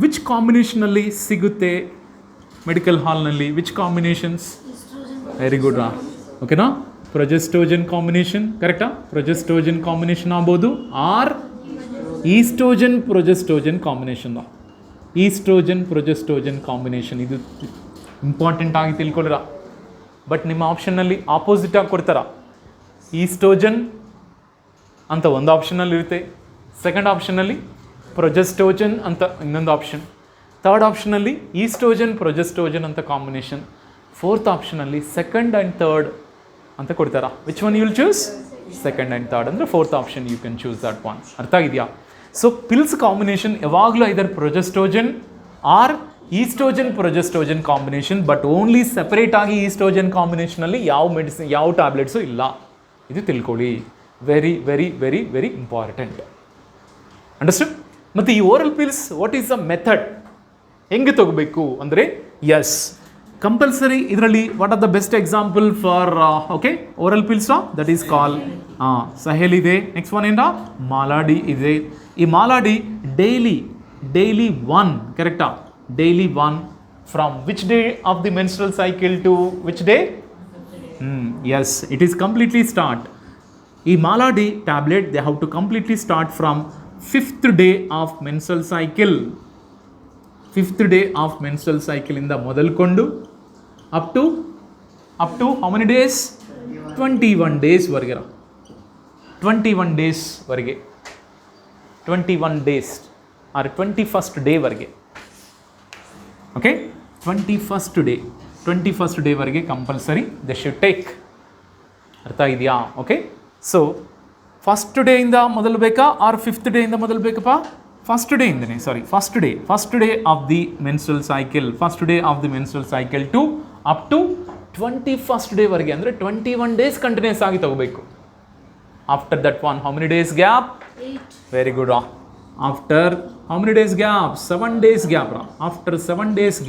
which ಕಾಂಬಿನೇಷನಲ್ಲಿ ಸಿಗುತ್ತೆ medical ಹಾಲ್ನಲ್ಲಿ? Which combinations? Very good. ಓಕೆನಾ? Progestogen combination, ಕರೆಕ್ಟಾ? Progestogen combination ಆಗ್ಬೋದು, or oestrogen progestogen combination. Oestrogen progestogen combination ಇದು ಇಂಪಾರ್ಟೆಂಟ್ ಆಗಿ ತಿಳ್ಕೊಳ್ಳಿರ. ಬಟ್ ನಿಮ್ಮ ಆಪ್ಷನ್ನಲ್ಲಿ ಆಪೋಸಿಟ್ ಆಗಿ ಕೊಡ್ತಾರ. ಈಸ್ಟ್ರೋಜನ್ ಅಂತ ಒಂದು ಆಪ್ಷನಲ್ಲಿ ಇರುತ್ತೆ, ಸೆಕೆಂಡ್ ಆಪ್ಷನ್ನಲ್ಲಿ ಪ್ರೊಜೆಸ್ಟೋಜನ್ ಅಂತ ಇನ್ನೊಂದು ಆಪ್ಷನ್, ಥರ್ಡ್ ಆಪ್ಷನಲ್ಲಿ ಈಸ್ಟ್ರೋಜನ್ ಪ್ರೊಜೆಸ್ಟೋಜನ್ ಅಂತ ಕಾಂಬಿನೇಷನ್, ಫೋರ್ತ್ ಆಪ್ಷನಲ್ಲಿ ಸೆಕೆಂಡ್ ಆ್ಯಂಡ್ ಥರ್ಡ್ ಅಂತ ಕೊಡ್ತಾರ. Which one you will choose? Second and third ಅಂದರೆ fourth option you can choose that one. ಅರ್ಥ ಆಗಿದೆಯಾ? ಸೊ ಪಿಲ್ಸ್ ಕಾಂಬಿನೇಷನ್ ಯಾವಾಗಲೂ either progestogen or oestrogen progestogen combination, but only separate ಆಗಿ oestrogen ಕಾಂಬಿನೇಷನಲ್ಲಿ ಯಾವ medicine ಯಾವ ಟ್ಯಾಬ್ಲೆಟ್ಸು ಇಲ್ಲ. ಇದು ತಿಳ್ಕೊಳ್ಳಿ, very very very very important. Understand? ಮತ್ತು ಈ oral pills what is the method, ಹೆಂಗೆ ತಗೋಬೇಕು ಅಂದರೆ, ಎಸ್ ಕಂಪಲ್ಸರಿ ಇದರಲ್ಲಿ what are the best example for okay oral pills? That is call Saheli ಇದೆ. ನೆಕ್ಸ್ಟ್ ಒನ್ ಏನ? ಮಾಲಾಡಿ ಇದೆ. ಈ ಮಾಲಾಡಿ ಡೈಲಿ ಒನ್, ಕರೆಕ್ಟಾ? Daily one from which day of the menstrual cycle to which day? Yes, it is completely start. ಈ Mala D tablet they have to completely start from 5th day of menstrual cycle. 5th day of menstrual cycle ಇಂದ ಮೊದಲ್ಕೊಂಡು up to how many days? 21 days ವರೆಗೆ. 21 days ವರೆಗೆ, 21 days or 21st day ವರೆಗೆ. Okay, 21st day ವರೆಗೆ compulsory they should take. ಅರ್ಥ ಇದೆಯಾ? Okay, so first ಡೇಯಿಂದ ಮೊದಲು ಬೇಕಾ R 5th ಡೇಯಿಂದ ಮೊದಲು ಬೇಕಪ್ಪ? ಫಸ್ಟ್ ಡೇಯಿಂದನೇ, sorry, first day of the menstrual cycle to up to 21st day ವರೆಗೆ, ಅಂದರೆ 21 ಡೇಸ್ ಕಂಟಿನ್ಯೂಸ್ ಆಗಿ ತಗೋಬೇಕು. After that one how many days gap? 8. Very good. After how many days gap? 7 days gap. After 7 days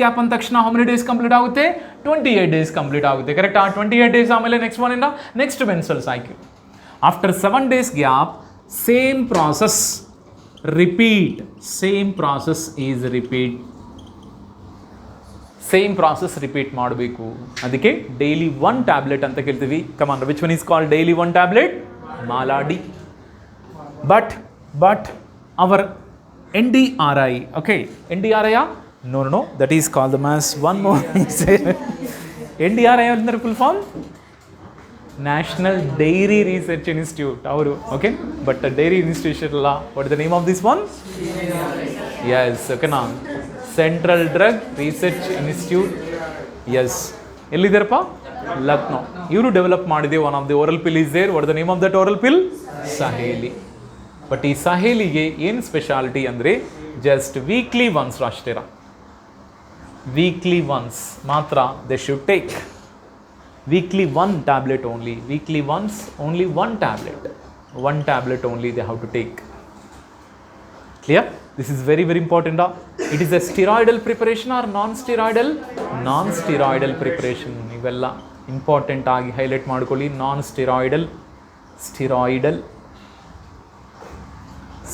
gap ಅಂದ ತಕ್ಷಣ how many days complete ಆಗುತ್ತೆ? 28 days complete ಆಗುತ್ತೆ. Correct? 28 days ಆಮೇಲೆ next one ಇಂದ next menstrual cycle. After 7 days gap same process repeat. Same process repeat ಮಾಡಬೇಕು. ಅದಕ್ಕೆ daily 1 tablet ಅಂತ ಕೇಳ್ತೀವಿ. Come on, which one is called daily 1 tablet? Mala D. But our NDRI, okay, NDRI? No, that is called the mass. One more. NDRI is the full form? National Dairy Research Institute. Okay, but the Dairy Institute, what is the name of this one? Yes, okay now. Central Drug Research Institute. Yes. Elliderpa? Lucknow. You develop one of the oral pill is there. What is the name of that oral pill? Saheli. But ಈ ಸಹೇಲಿಗೆ ಏನು speciality ಅಂದರೆ just weekly once ಅಷ್ಟೇ. Weekly once ಮಾತ್ರ they should take. Weekly 1 tablet only. Weekly once only 1 tablet. 1 tablet only they have to take. Clear? This is very very important. It is a steroidal preparation or non-steroidal? Non-steroidal preparation. ಇವೆಲ್ಲ important ಆಗಿ highlight ಮಾಡ್ಕೊಳ್ಳಿ. non-steroidal,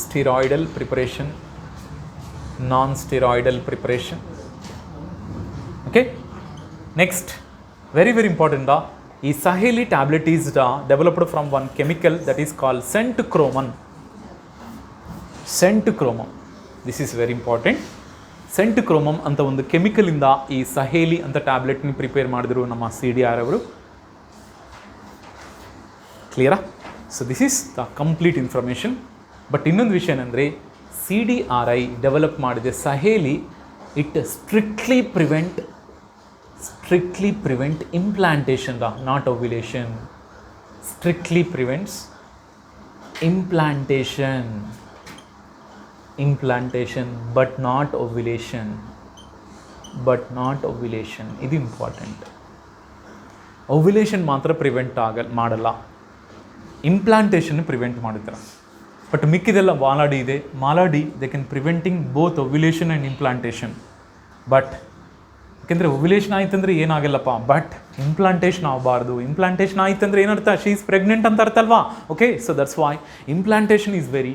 steroidal preparation, non-steroidal preparation. Okay, next, very very important. ಈ Saheli tablet is developed from one chemical that is called centchromum. This is very important. centchromum ಅಂತ ಒಂದು chemical ಇಂದ ಈ ಸಹೇಲಿ ಅಂತ tablet ನಿ ಪ್ರಿಪೇರ್ ಮಾಡಿದ್ರು ನಮ್ಮ CDR ಅವರು. ಕ್ಲಿಯರಾ? So this is the complete information. ಬಟ್ ಇನ್ನೊಂದು ವಿಷಯ ಏನಂದರೆ CDRI ಡೆವಲಪ್ ಮಾಡಿದೆ Saheli. It strictly prevent implantation, not ovulation. Strictly prevents implantation, but not ovulation. ಇದು ಇಂಪಾರ್ಟೆಂಟ್. ಓವ್ಯುಲೇಷನ್ ಮಾತ್ರ ಪ್ರಿವೆಂಟ್ ಮಾಡಲ್ಲ, ಇಂಪ್ಲಾಂಟೇಷನ್ ಪ್ರಿವೆಂಟ್ ಮಾಡುತ್ತಾರೆ. ಬಟ್ ಮಿಕ್ಕಿದೆಲ್ಲ ಮಾಲಾಡಿ ಇದೆ. Maladi they can preventing both ovulation and implantation. But ಯಾಕೆಂದರೆ ಓವ್ಯುಲೇಷನ್ ಆಯ್ತಂದ್ರೆ ಏನಾಗಲ್ಲಪ್ಪ, ಬಟ್ ಇಂಪ್ಲಾಂಟೇಷನ್ ಆಗಬಾರ್ದು. Implantation ಆಯ್ತಂದ್ರೆ ಏನರ್ಥ? ಶಿ ಈಸ್ ಪ್ರೆಗ್ನೆಂಟ್ ಅಂತ ಅರ್ಥ ಅಲ್ವಾ? Okay, so that's Y implantation is very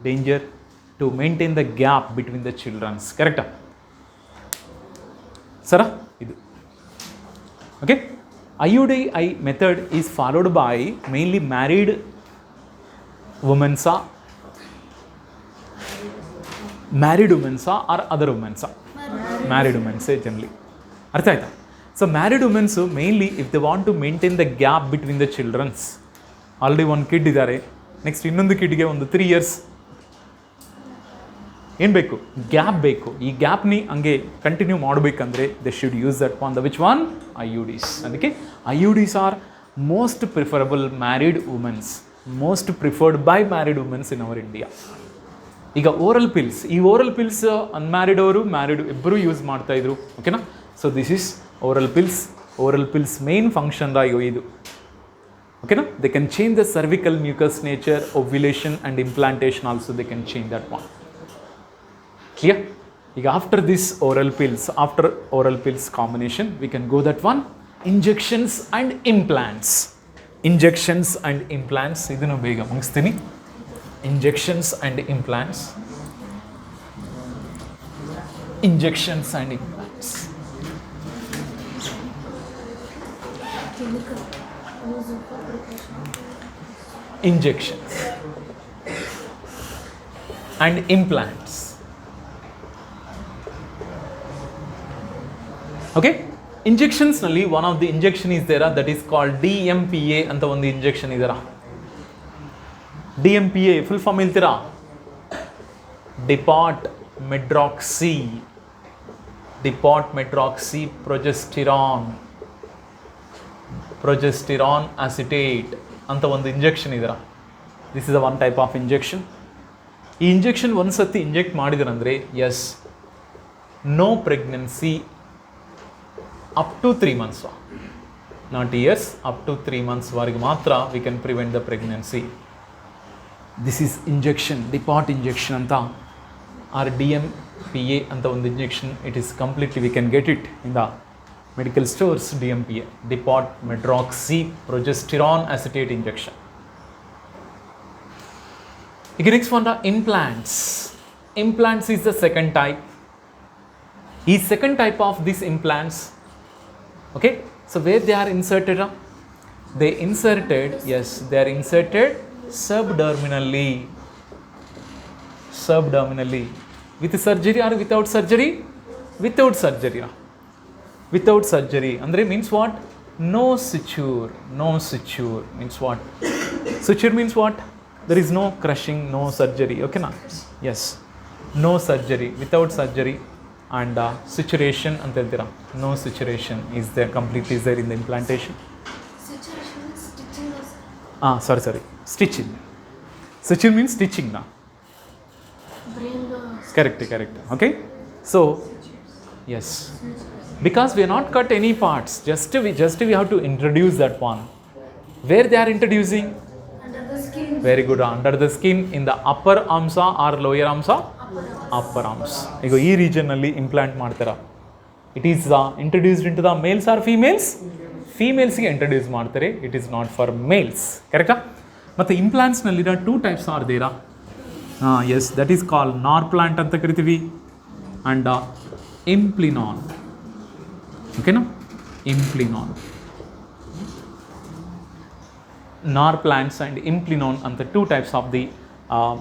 danger to maintain the gap between the childrens. Correct? Sara, idu. Okay, IUD method is followed by mainly married women or other women. Married women generally. Artha aita? So married women mainly if they want to maintain the gap between the childrens. Already one kid idare, next ಇನ್ನೊಂದು ಕಿಡ್ಗೆ ಒಂದು 3 years ಏನು ಬೇಕು? Gap ಬೇಕು. ಈ ಗ್ಯಾಪ್ನಿ ಹಂಗೆ continue ಮಾಡಬೇಕಂದ್ರೆ they should use that one. The which one? IUDs. ಅದಕ್ಕೆ IUDs are most preferable married womens, most preferred by married womens in our India. ಈಗ ಓರಲ್ ಪಿಲ್ಸ್, ಈ ಓರಲ್ ಪಿಲ್ಸ್ ಅನ್ಮ್ಯಾರಿಡ್ ಅವರು ಮ್ಯಾರಿಡ್ ಇಬ್ಬರು use ಮಾಡ್ತಾಯಿದ್ರು. ಓಕೆನಾ? So this is oral pills main function ಇದು. ಓಕೆನಾ? They can change the cervical mucus nature, ovulation and implantation also they can change that one. Clear? ಈಗ after oral pills combination, we can go that one, injections and implants. ಇದನ್ನು ಬೇಗ ಮುಗಿಸ್ತೀನಿ. injections and implants. Injections and implants. Okay, injections ನಲ್ಲಿ one of the injection is there that is called DMPA ಅಂತ ಒಂದು injection ಇದರ. DMPA full form ಹೇಳ್ತೀರಾ? ಡಿಪಾಟ್ medroxy progesterone acetate ಅಂತ ಒಂದು ಇಂಜೆಕ್ಷನ್ ಇದರ. This is one type of injection. ಈ injection ಒಂದು ಸತಿ ಇಂಜೆಕ್ಟ್ ಮಾಡಿದ್ರಂದರೆ yes, no pregnancy up to 3 months, not years, up to 3 months ವರೆಗೆ ಮಾತ್ರ we can prevent the pregnancy. This is injection, depot injection ಅಂತ, ಆರ್ DMPA ಅಂತ ಒಂದು injection. It is completely we can get it in the medical stores. DMPA, depot medroxy progesterone acetate injection. ಈಗ next one, the implants is the second type. ಈ second type of these implants, okay, so where they are inserted? They are inserted subdermally. With surgery or without surgery? Without surgery. Andre means what? No suture means what? Suture means what? There is no crushing, no surgery. Okay na? Yes, no surgery, without surgery. And suturation ಅಂತ ಹೇಳ್ತೀರಾ? No suturation is there, completely is there in the implantation. Suturation means stitching also. Sorry, stitching. Suture means stitching na? Brain Correct. Okay, so yes, because we are not cut any parts, just we have to introduce that one. Where they are introducing? under the skin. Very good. Under the skin, in the upper amsa or lower amsa? Upper arms. ಈಗ ಈ ರೀಜನ್ನಲ್ಲಿ implant ಮಾಡ್ತಾರ. It is introduced in to the males or females? ಫೀಮೇಲ್ಸ್ಗೆ introduce ಮಾಡ್ತಾರೆ. It is not for males. ಕರೆಕ್ಟಾ? ಮತ್ತು ಇಂಪ್ಲಾಂಟ್ಸ್ನಲ್ಲಿರೋ 2 types are ದೇರಾ. Yes, that is call Norplant ಅಂತ ಕರಿತೀವಿ ಆ್ಯಂಡ್ ಇಂಪ್ಲಿನಾನ್. ಓಕೆನಾ? ಇಂಪ್ಲಿನಾನ್, ನಾರ್ ಪ್ಲಾಂಟ್ಸ್ ಆ್ಯಂಡ್ ಇಂಪ್ಲಿನಾನ್ ಅಂತ 2 types of the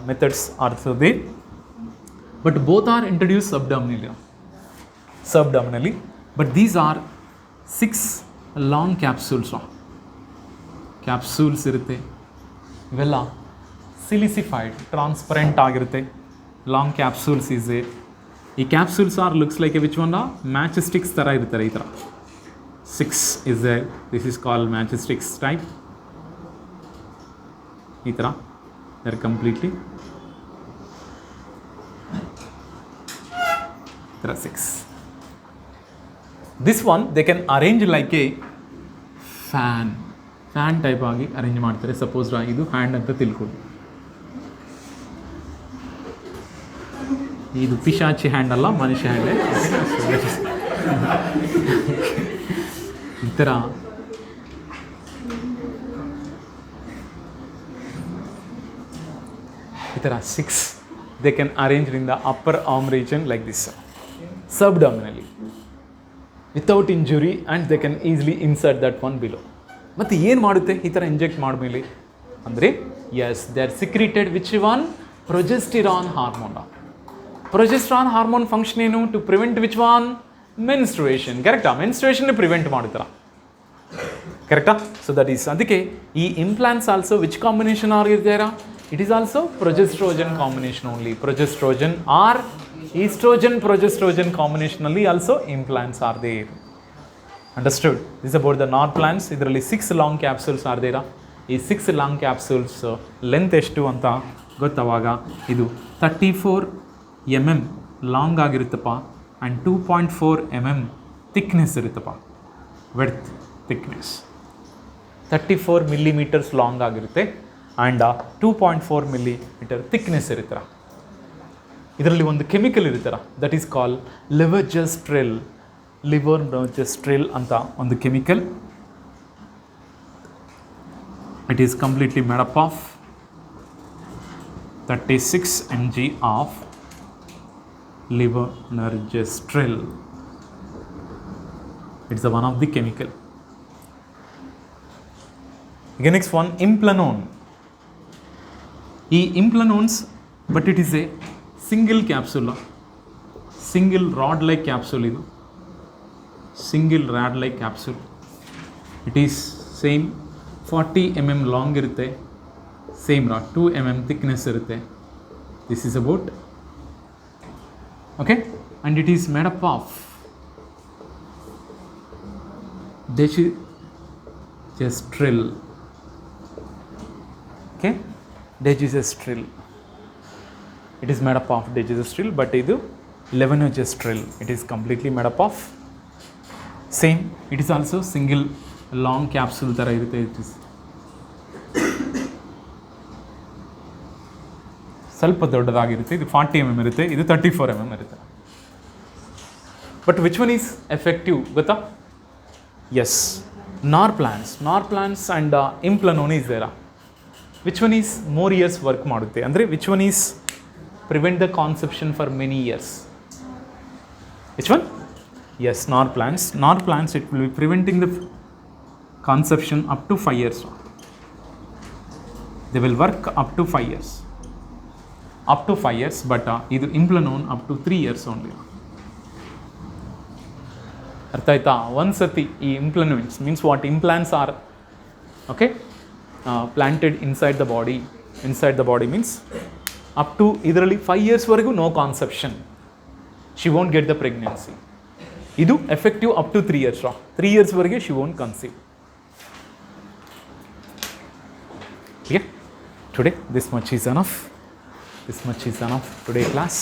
methods are there. But both are introduced subdermally. But these are 6 long capsules. Capsules ಇರುತ್ತೆ. ಇವೆಲ್ಲ ಸಿಲಿಸಿಫೈಡ್, ಟ್ರಾನ್ಸ್ಪರೆಂಟ್ ಆಗಿರುತ್ತೆ. Long capsules is a. ಈ capsules are looks like a which one? Match sticks ಥರ ಇರ್ತಾರೆ ಈ ಥರ. 6 is a. This is call match sticks type. ಈ ಥರ they're completely, there are 6. This one they can arrange like a fan type ಆಗಿ arrange ಮಾಡ್ತಾರೆ. Suppose ಇದು hand ಅಂತ ತಿಳ್ಕೊಳ್ಳಿ. ಇದು ಪಿಶಾಚಿ ಹ್ಯಾಂಡ್ ಅಲ್ಲ, ಮನುಷ್ಯ ಹ್ಯಾಂಡೇ. ಈ ಥರ there are 6. They can arrange in the upper arm region like this, subdermally, without injury, and they can easily insert that one below. ಮತ್ತು ಏನು ಮಾಡುತ್ತೆ ಈ ಥರ ಇಂಜೆಕ್ಟ್ ಮಾಡಿದ್ಮೇಲೆ ಅಂದರೆ, yes, they are secreted which one? Progesterone hormone. Progesterone hormone function ಏನು? To prevent which one? Menstruation. ಕರೆಕ್ಟಾ? Menstruation prevent ಮಾಡ್ತಾರ. ಕರೆಕ್ಟಾ? ಸೊ ದಟ್ ಈಸ್, ಅದಕ್ಕೆ ಈ ಇಂಪ್ಲಾಂಟ್ಸ್ ಆಲ್ಸೋ ವಿಚ್ ಕಾಂಬಿನೇಷನ್ ಆಗಿರ್ತಾರ? It is also progesterone combination only. Progesterone or estrogen combination only also implants are there. Understood? This is about the NOR plants. ಇದರಲ್ಲಿ 6 long capsules are there. ಈ 6 long capsules length ಎಷ್ಟು ಅಂತ ಗೊತ್ತವಾಗ ಇದು 34 mm long ಆಗಿರುತ್ತಪ್ಪ and 2.4 mm thickness ಇರುತ್ತಪ್ಪ. Width thickness 34 millimeters long ಆಗಿರುತ್ತೆ and 2.4 millimeter thickness ಇರ್ತಾರೆ. ಇದರಲ್ಲಿ ಒಂದು ಕೆಮಿಕಲ್ ಇರ್ತಾರೆ, ದಟ್ ಈಸ್ ಕಾಲ್ ಲೆವರ್ಜೆಸ್ಟ್ರಿಲ್ ಅಂತ ಒಂದು chemical. It is completely made up of 36 mg of levonorgestrel. It's one of the chemical. ಈಗ ನೆಕ್ಸ್ಟ್ ಒನ್ ಇಂಪ್ಲನೋನ್. ಈ Implanons, but it is a single capsule, single rod like capsule. ಇದು single rod like capsule. It is same 40 mm long ಇರುತ್ತೆ, same rod 2 mm thickness ಇರುತ್ತೆ. This is about okay, and it is made up of desogestrel. Okay, desogestrel. It is made up of degestrel, but ಇದು levonorgestrel. It is completely made up of same. It is also single long capsule ಥರ ಇರುತ್ತೆ. It is ಸ್ವಲ್ಪ ದೊಡ್ಡದಾಗಿರುತ್ತೆ. ಇದು 40 mm ಇರುತ್ತೆ, ಇದು 34 mm ಇರುತ್ತೆ. But which one is effective ಗೊತ್ತಾ? Yes, Norplants and Implanon is ದೇರಾ. Which one is more years work ಮಾಡುತ್ತೆ ಅಂದರೆ, which one is prevent the conception for many years? Which one? Yes, NOR plants. NOR plants, it will be preventing the conception up to 5 years. They will work up to 5 years. Up to 5 years, but idu Implanon up to 3 years only. ಅರ್ಥ ಆಯ್ತಾ? ಒಂದ್ಸತಿ ಈ implants means what? Implants are okay planted inside the body means up to ಇದರಲ್ಲಿ 5 yearsವರೆಗೂ no conception. She won't get the pregnancy. ಇದು effective up to 3 years. 3 yearsವರೆಗೆ she won't conceive. Okay, today this much is enough. Today class.